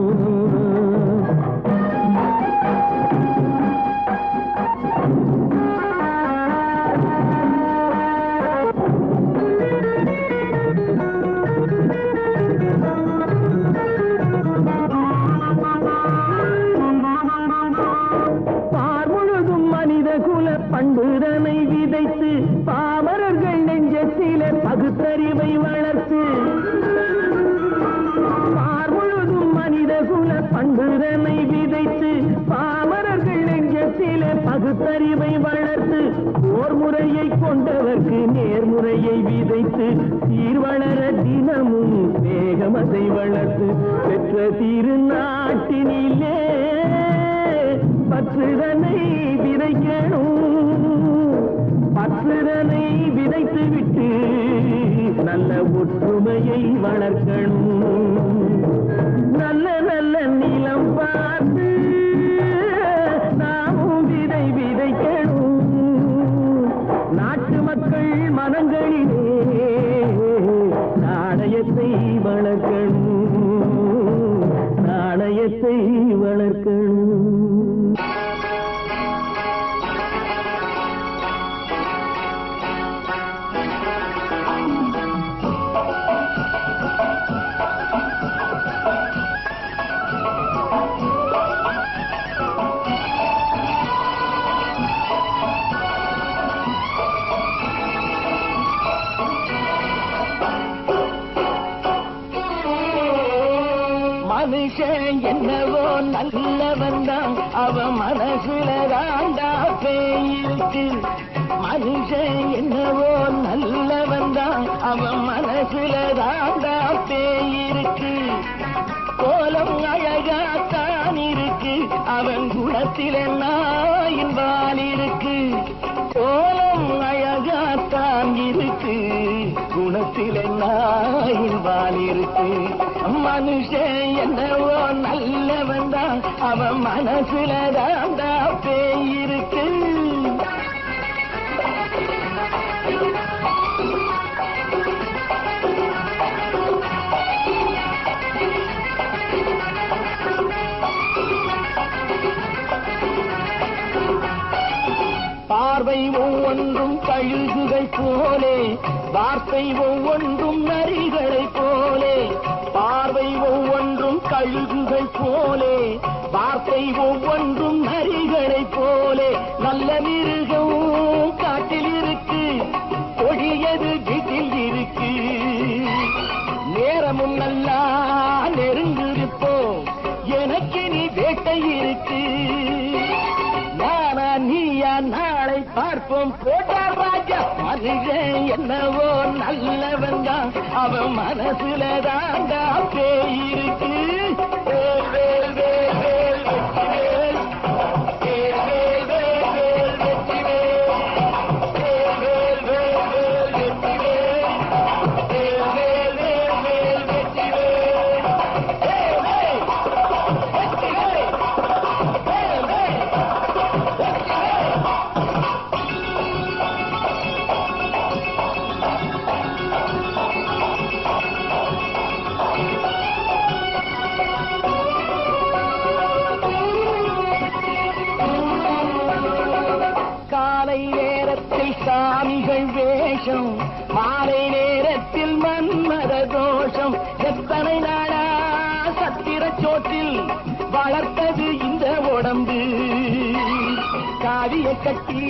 பண்புதனை விதைத்து பாமரர்கள் நெஞ்சத்திலே பகுத்தறிவை வளர்த்து. பார்முழுதும் மனித குல பண்புதனை விதைத்து பாமரர்கள் நெஞ்சத்திலே பகுத்தறிவை வளர்த்து. ஓர் முறையை கொண்டவர்க்கு நேர்முறையை விதைத்து சீர்வளர தினமும் வேகமதை வளர்த்து. பெற்ற திருநாட்டினிலே பற்றுதனை விதைக்கணும். பற்றுதனை விதைத்து விட்டு நல்ல ஒற்றுமையை வளர்க்கணும். நல்ல நல்ல நிலம் பார்த்து நாமும் விதை விதைக்கணும். நாட்டு மக்கள் மனங்களிலே நாணயத்தை வளர்க்கணும். இதயத்தை வளர்க்கணும். மனுஷன் என்னவோ நல்லவன் தான், அவன் மனசுல தாண்டா பேயிருக்கு. மனுஷன் என்னவோ நல்லவன் தான், அவன் மனசுல தாண்டா பேயிருக்கு. கோலம் அழகாத்தான் இருக்கு, அவன் குணத்தில நாயின் வால் இருக்கு. கோலம் அழகாத்தான் இருக்கு, குணத்தில நாயின் வால் இருக்கு. மனுஷன் என்னவோ நல்லவன் தான், அவன் மனசுல தாண்டா பேயிருக்கு. பார்வை ஒவ்வொன்றும் கழுகுகள் போலே, வார்த்தை ஒவ்வொன்றும் நரிகளை போலே. பார்வை ஒவ்வொன்றும் கழுகுகள் போலே, வார்த்தை ஒவ்வொன்றும் நரிகளை போலே. நல்ல மிருகம் காட்டில் இருக்கு, கொடியது வீட்டில் இருக்கு. நேரமும் நல்லா நெருங்கிருப்போம், எனக்கு நீ வேட்டை இருக்கு. நானா நீயா நாளை பார்ப்போம், போட்டார் ராஜா. மனுஷன் என்னவோ நல்லவன் தான், அவன் மனசுல தாண்டா பேயிருக்கு. வேல் வேல் வேல் வேல் வெற்றிவேல், வேல் வேல் வேல் வேல் வெற்றிவேல், வேல் வேல் வேல் வேல் வெற்றிவேல், வேல் வேல் வேல் வேல் வெற்றிவேல், வேல் வேல் வெற்றிவேல், வேல் வேல். காலை நேரத்தில் சாமிகள் வேஷம், மாலை நேரத்தில் மன்மத தோஷம். எத்தனை நாளா சத்திர சோற்றில் வளர்த்தது இந்த உடம்பு. காவிய கட்டி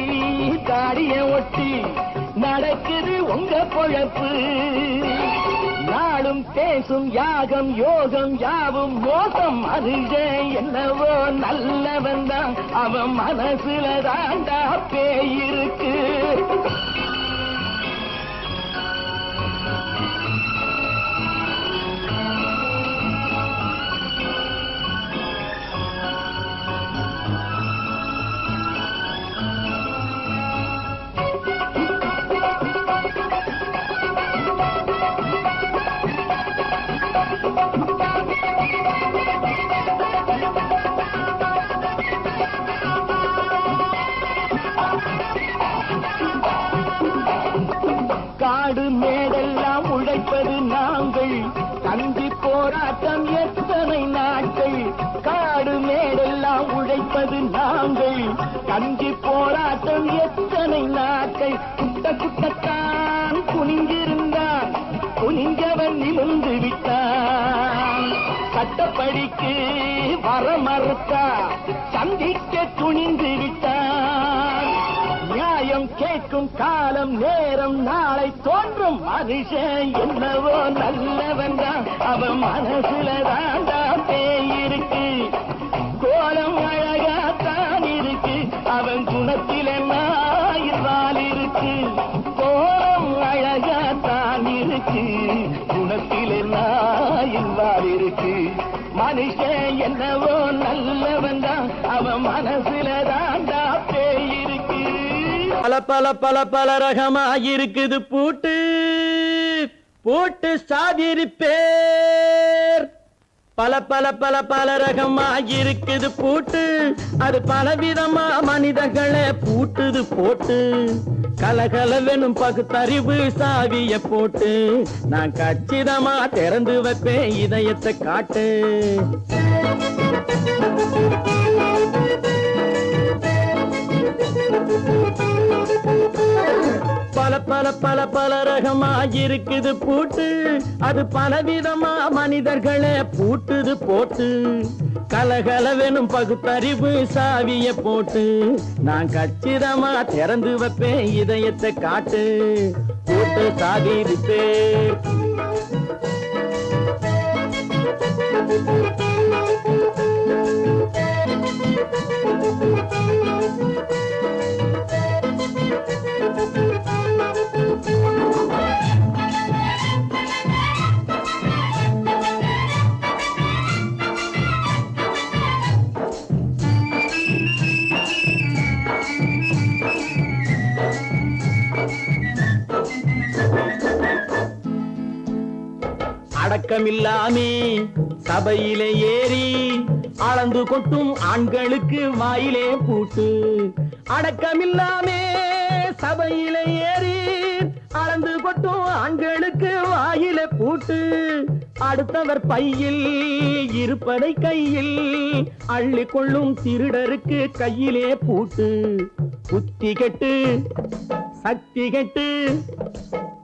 தாடிய ஒட்டி நடக்குது உங்க பொழப்பு. நாளும் பேசும் யாகம் யோகம் யாவும் மோசம். மனுஷன் என்னவோ நல்லவன் தான், அவன் மனசுல தாண்டா பேயிருக்கு. காடு மேடெல்லாம் உழைப்பது நாங்கள், தந்தி போராட்டம் எத்தனை நாட்கள். காடு மேடெல்லாம் உழைப்பது நாங்கள், தந்தி போராட்டம் எத்தனை நாட்கள். குட்ட குட்டத்தான் குனிஞ்சிருந்தான், குனிஞ்சவன் நிமிர்ந்து விட்டான். சட்டப்படிக்கு வர மறுத்தா, சந்திக்க துணிந்து விட்டான். நியாயம் கேட்கும் காலம் நேரம் நாளை தோன்றும். மனுஷன் என்னவோ நல்லவன் தான், அவன் மனசுல தாண்டா பேயிருக்கு. கோலம் அழகாத்தான் இருக்கு, அவன் குணத்தில நாயில் இருக்கு. கோலம் அழகாத்தான் இருக்கு, குணத்தில நாயில் இருக்கு. மனுஷன் என்னவோ நல்லவன் தான், அவன் மனசுல தாண்டா பேயிருக்கு. பல பல பல பல ரகமா இருக்குது பூட்டு, பூட்டு சாதிரி பேர். பல பல பல பல ரகமா இருக்குது பூட்டு, அது பலவிதமா மனிதர்களை பூட்டுது போட்டு. கலகலவெனும் பகுத்தறிவு சாவிய போட்டு, நான் கச்சிதமா திறந்து வைப்பேன் இதயத்தை காட்டு. பல பல ரகமா இருக்குது பூட்டு, அது பலவிதமா மனிதர்களை பூட்டுது போட்டு. கலகலவெனும் பகுத்தறிவு சாவிய போட்டு, நான் கச்சிதமா திறந்து வைப்பேன் இதயத்தை காட்டு. பூட்டு சாவி ரிப்பேர். அடக்கமில்லாமே சபையிலே ஏறி அளந்து கொட்டும் ஆண்களுக்கு வாயிலே பூட்டு. அடக்கமில்லாமே சபையிலே ஏறி அளந்து கொட்டும் ஆண்களுக்கு வாயிலே பூட்டு. அடுத்தவர் பையில் இருப்பதை கையில் அள்ளி கொள்ளும் திருடருக்கு கையிலே பூட்டு. புத்தி கெட்டு சக்தி கெட்டு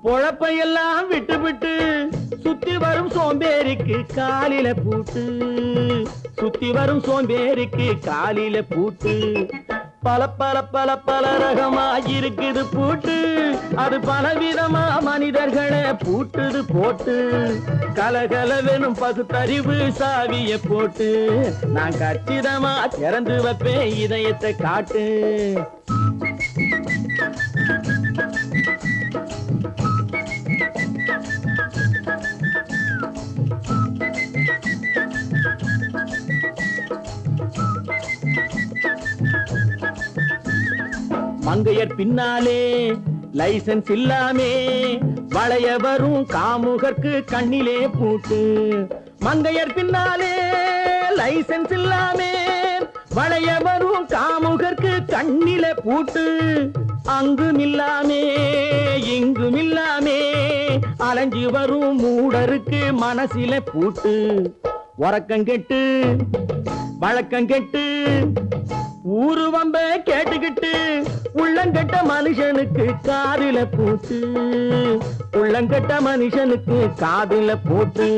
பொழப்பையெல்லாம் விட்டு விட்டு சுத்தி வரும் சோம்பேறிக்கு காலில பூட்டு. சுத்தி வரும் சோம்பேறிக்கு காலில பூட்டு. பல பல பல பல ரகமா இருக்குது பூட்டு, அது பலவிதமா மனிதர்களை பூட்டுது போட்டு. கலகலவெனும் பகுத்தறிவு சாவிய போட்டு, நான் கச்சிதமா திறந்து வைப்பேன் இதயத்தை காட்டு. மங்கையர் பின்னாலே லைசன்ஸ் இல்லாமே வளைய வரும் காமுகர்க்கு கண்ணிலே பூட்டு. மங்கையர் பின்னாலே லைசன்ஸ் இல்லாமே வளைய வரும் காமுகர்க்கு கண்ணிலே பூட்டு. அங்கும் இல்லாமே இங்கும் இல்லாமே அலைஞ்சு வரும் மூடருக்கு மனசில பூட்டு. உறக்கம் கெட்டு வழக்கம் கெட்டு ஊரு வம்ப கேட்டுக்கிட்டு உள்ளங்கட்ட மனுஷனுக்கு காதில பூட்டு. உள்ளங்கட்ட மனுஷனுக்கு காதில பூட்டு.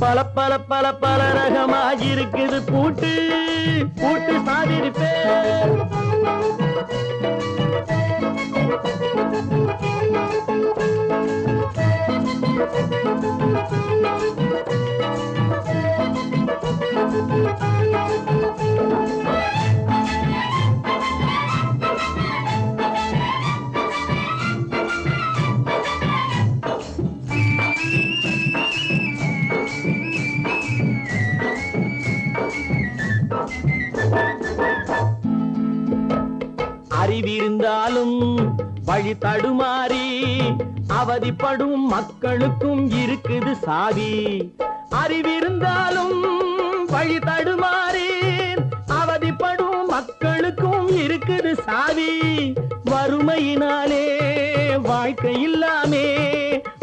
பல பல பல பல ரகமா இருக்குது பூட்டு. பூட்டு சாதிருப்பேன். அறிவிருந்தாலும் வழி தடுமாறி அவதிப்படும் மக்களுக்கும் இருக்குது சாவி. அறிவிருந்தாலும் வழி தடுமாறி அவதிப்படும் மக்களுக்கும் இருக்குது சாவி. வறுமையினாலே வாழ்க்கை இல்லாமே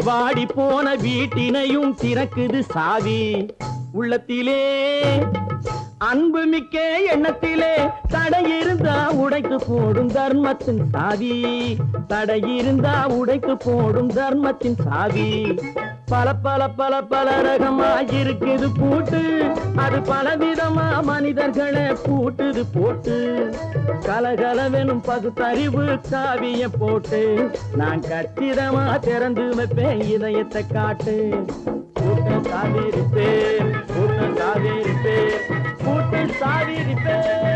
வாடி போன வீட்டினையும் திறக்குது சாவி. உள்ளத்திலே அன்பு மிக்க எண்ணத்திலே தடை இருந்தா உடைத்து போடும் தர்மத்தின் சாவி. தடை இருந்தா உடைத்து போடும் தர்மத்தின் சாவி. பல பல பல பல ரகமா இருக்குது பூட்டு, அது பலவிதமா மனிதர்களை பூட்டுது போட்டு. கலகலவெனும் பகுத்தறிவு சாவிய போட்டு, நான் கச்சிதமா திறந்து வைப்பேன் இதயத்தை காட்டு. பூட்டு சாவிருப்பேன், பூட்டு சாவிருப்பேன், பூட்டு சாவிருப்பேன்.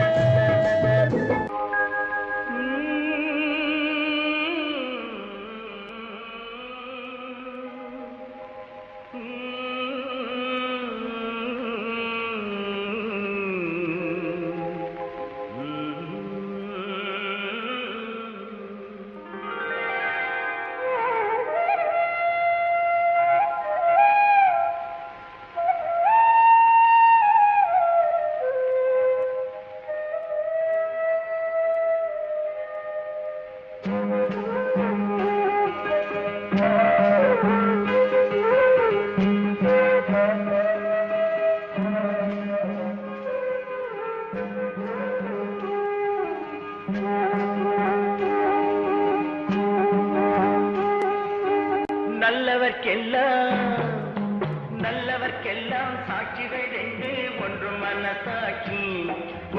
மனசாட்சி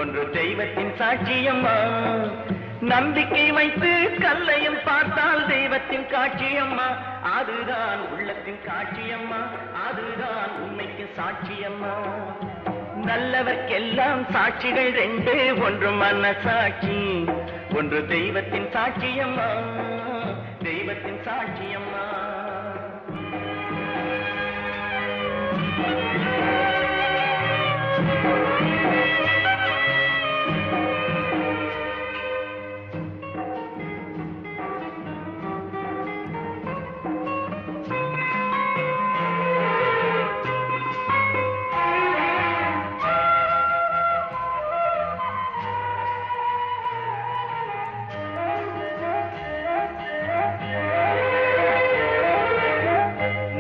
ஒன்று தெய்வத்தின் சாட்சியம்மா. நம்பிக்கை வைத்து கல்லையும் பார்த்தால் தெய்வத்தின் காட்சியம்மா. அதுதான் உள்ளத்தின் காட்சியம்மா, அதுதான் உண்மைக்கு சாட்சியம்மா. நல்லவர்க்கெல்லாம் சாட்சிகள் ரெண்டு, ஒன்று மனசாட்சி ஒன்று தெய்வத்தின் சாட்சியம்மா, தெய்வத்தின் சாட்சியம்மா.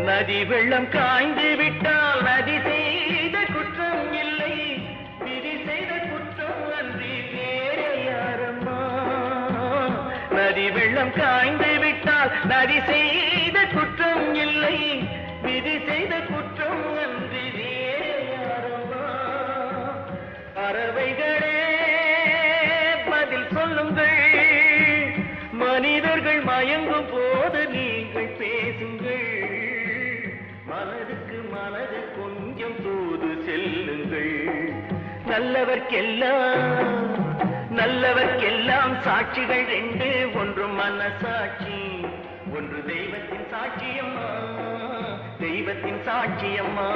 நதி வெள்ளம் காய்ந்து விட்டால் நதி செய்த குற்றம் இல்லை, விதி செய்த குற்றம் அன்றி வேறு யாரம்மா. நதி வெள்ளம் காய்ந்து விட்டால் நதி செய்த குற்றம் இல்லை, விதி செய்த குற்றம் அன்றி வேறு யாரம்மா. பறவைகளே பதில் சொல்லுங்கள், மனிதர்கள் மயங்கும் போது நீங்கள் பேசுங்கள். மனதுக்கு மனது கொஞ்சம் தூது செல்லுங்கள். நல்லவர்க்கெல்லாம் சாட்சிகள் ரெண்டு, ஒன்று மனசாட்சி ஒன்று தெய்வத்தின் சாட்சியம்மா, தெய்வத்தின் சாட்சியம்மா.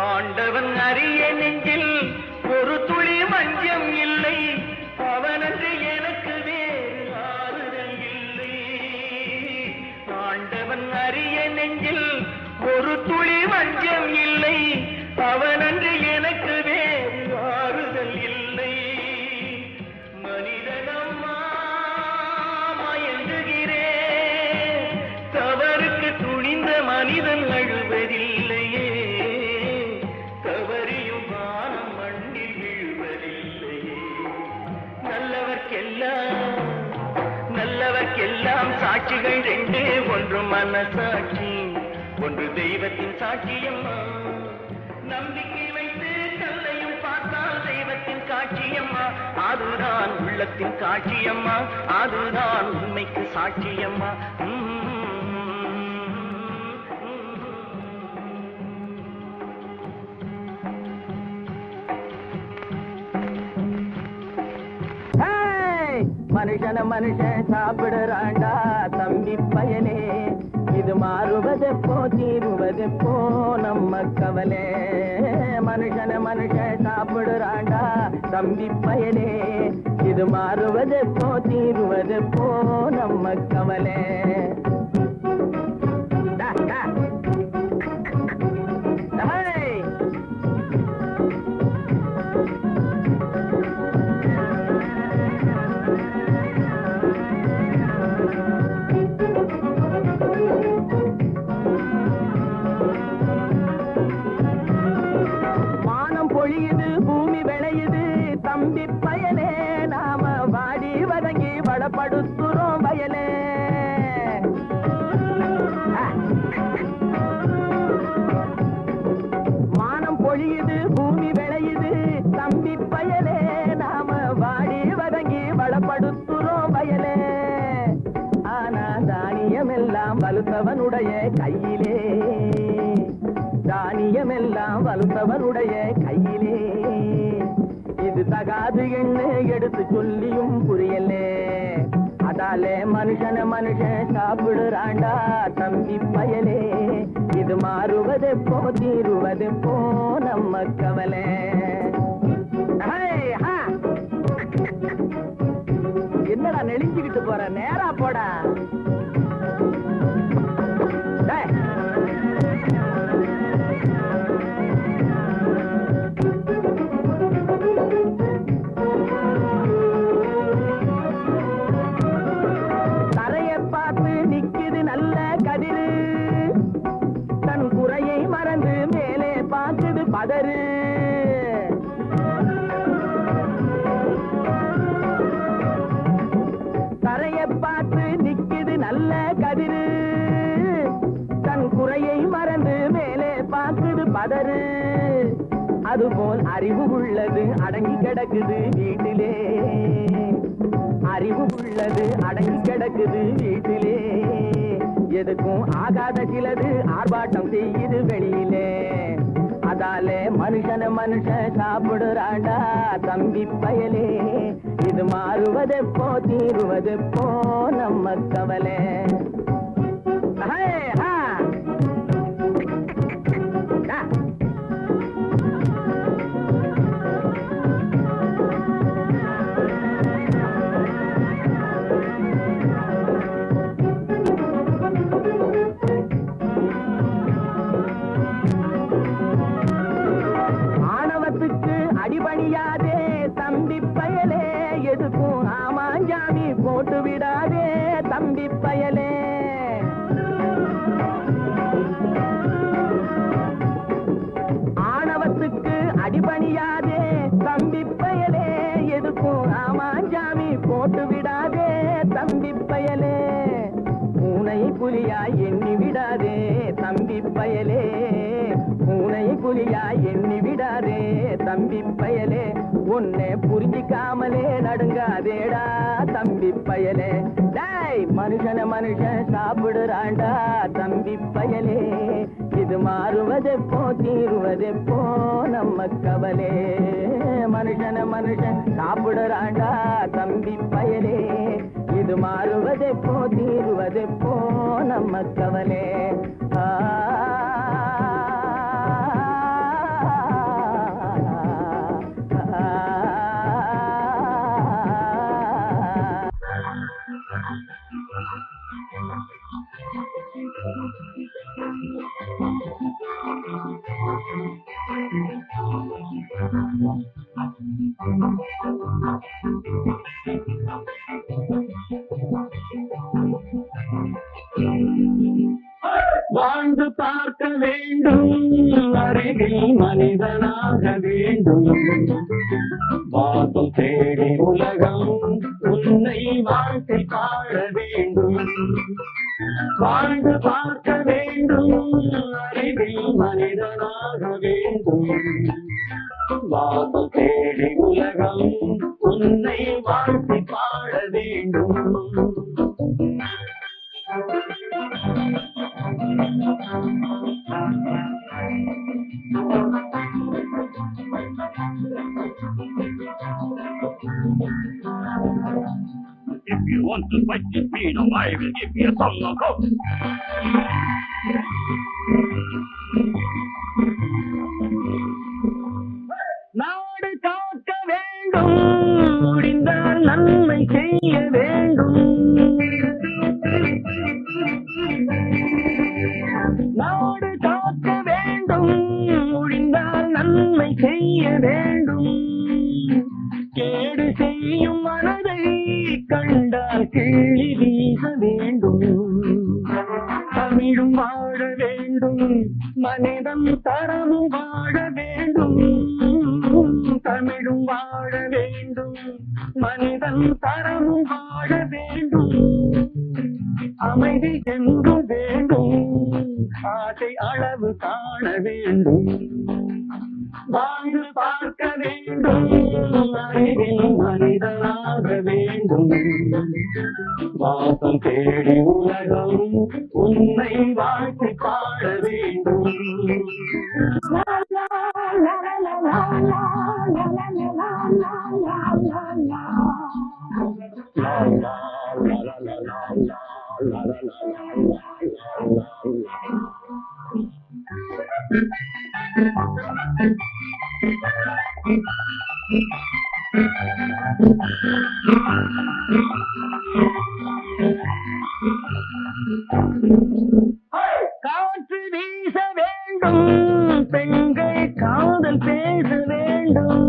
ஆண்டவன் அறிய நெஞ்சில் ஒரு துளி வஞ்சம் இல்லை, அவனன்று எனக்கு வேறு ஆறுதல் இல்லை. ஆண்டவன் அறிய நெஞ்சில் ஒரு துளி வஞ்சம் இல்லை, அவனன்று எனக்கு வேறு ஆறுதல் இல்லை. மனிதனம்மா மயங்குகிறேன், தவறுக்கு துணிந்த மனிதன் அழுவதில்லையே, நல்லவர்க்கெல்லாம் சாட்சிகள் ரெண்டு, ஒன்று மனசாட்சி ஒன்று தெய்வத்தின் சாட்சியம்மா. நம்பிக்கை வைத்து கல்லையும் பார்த்தால் தெய்வத்தின் காட்சியம்மா, அதுதான் உள்ளத்தின் காட்சியம்மா, அதுதான் உண்மைக்கு சாட்சியம்மா. மனுஷன மனுஷன் சாப்பிடுறாண்டா தம்பி பயனே, இது மாறுவதெப்போ தீருவதெப்போ நம்ம கவலை. மனுஷன மனுஷன் சாப்பிடுறாண்டா தம்பி பயனே, இது மாறுவதெப்போ தீருவதெப்போ நம்ம கவலை. பூமி விளையுது தம்பி பயலே, நாம வாடி வதங்கி வளப்படுத்துறோம் வயலே. மானம் பொழியுது பூமி விளையுது தம்பி பயலே, நாம வாடி வதங்கி வளப்படுத்துறோம் வயலே. ஆனா தானியம் எல்லாம் வலுத்தவனுடைய கையிலே, தானியமெல்லாம் வலுத்தவனுடைய கையிலே. இது தகாது என்ன எடுத்து சொல்லியும் புரியலே, அதாலே மனுஷன மனுஷன் சாப்பிடுறாண்டா தம்பி பயலே. இது மாறுவதெப்போ தீருவதெப்போ நம்ம கவலை. என்னடா நெளிஞ்சுக்கிட்டு போற, நேரா போடா. நல்ல கதிரு தன் குறையை மறந்து மேலே பார்க்குது பதறு அதுபோல் அறிவு உள்ளது அடங்கி கிடக்குது வீட்டிலே அறிவு உள்ளது அடங்கி கிடக்குது வீட்டிலே எதுக்கும் ஆகாத சிலது ஆர்ப்பாட்டம் செய்யுது வெளியிலே அதாலே மனுஷன் சாப்பிடுறாண்டா தம்பி பயலே இது மாறுவதெப்போ தீருவதெப்போ நம்ம கவலை அடிபணியாதே தம்பி பயலே எதுக்கும் ஆமாஞ்சாமி போட்டு விடாதே தம்பி பயலே ஆணவத்துக்கு அடிபணியாதே தம்பி பயலே எதுக்கும் ஆமாஞ்சாமி போட்டு விடாதே தம்பி பயலே பூனை புலியா எண்ணி விடாதே தம்பி பயலே பூனை புலியா எண்ணி விடாதே தம்பி பயலே உன்னை புரிஞ்சிக்காமலே நடுங்காதேடா தம்பி பயலே டேய் மனுஷன் சாப்பிடுறாண்டா தம்பி பயலே இது மாறுவதெப்போ தீருவதெப்போ நம்ம கவலே மனுஷன் சாப்பிடுறாண்டா தம்பி பயலே இது மாறுவதெப்போ தீருவதெப்போ நம்ம கவலே வாழ்ந்து பார்க்க வேண்டும் அறிவில் மனிதனாக வேண்டும் வாசம் தேடி உலகம் உன்னை வாழ்க்கை பாட வேண்டும் வாழ்ந்து பார்க்க வேண்டும் அறிவில் மனிதனாக வேண்டும் வாசம் தேடி உலகம் உன்னை வாழ்க்கை பாட வேண்டும் If you want to fight this freedom, I will give you a song of hope. நாடு காக்க வேண்டும் முடிந்தால் நன்மை செய்ய வேண்டும் நாடு காக்க வேண்டும் முடிந்தால் நன்மை செய்ய வேண்டும் கேடு செய்யும் மனதை கண்டால் கிள்ளி வீச வேண்டும் தமிழும் வாழ வேண்டும் மனிதம் தரமும் வாழ வேண்டும் தமிழும் வாழ வேண்டும் மனிதன் தரமும் வாழ வேண்டும் அமைதி என்று வேண்டும் ஆசை அளவு காண வேண்டும் வாழ்ந்து பார்க்க வேண்டும் அறிவில் மனிதனாக வேண்டும் வாசம் தேடி உலகம் உன்னை வாழ்க்கை பாட வேண்டும் காற்று வீச வேண்டும் பெண்கள் காதல் பேச வேண்டும்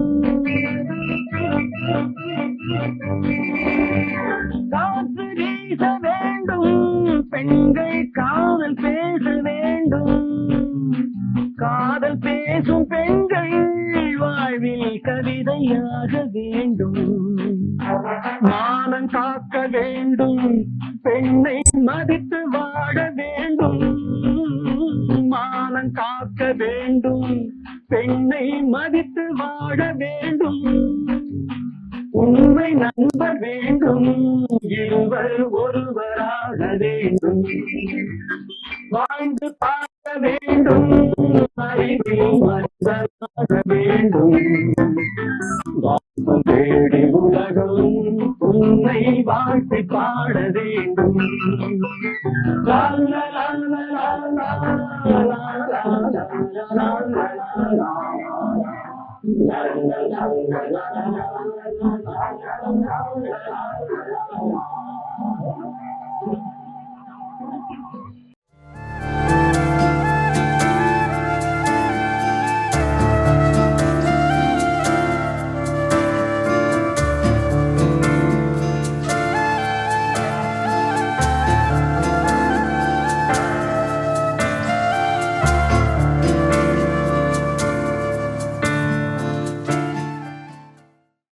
காற்று வீச வேண்டும் பெண்கள் காதல் பேச வேண்டும் காதல் பேசும் பெண்கள் வாழ்வில் கவிதையாக வேண்டும் மானம் காக்க வேண்டும் பெண்ணை மதித்து வாழ வேண்டும், மானம் காக்க வேண்டும். பெண்ணை மதித்து வாழ வேண்டும், உண்மை நண்பர் வேண்டும், இருவர் ஒருவராக வேண்டும். வாழ்ந்து பார்க்க வேண்டும், அறிவில் மனிதராக வேண்டும். வாசம் தேடி உலகம் உன்னை வாழ்த்தி பாட வேண்டும். லா லா லா லா லா லா லா லா லா லா லா லா லா.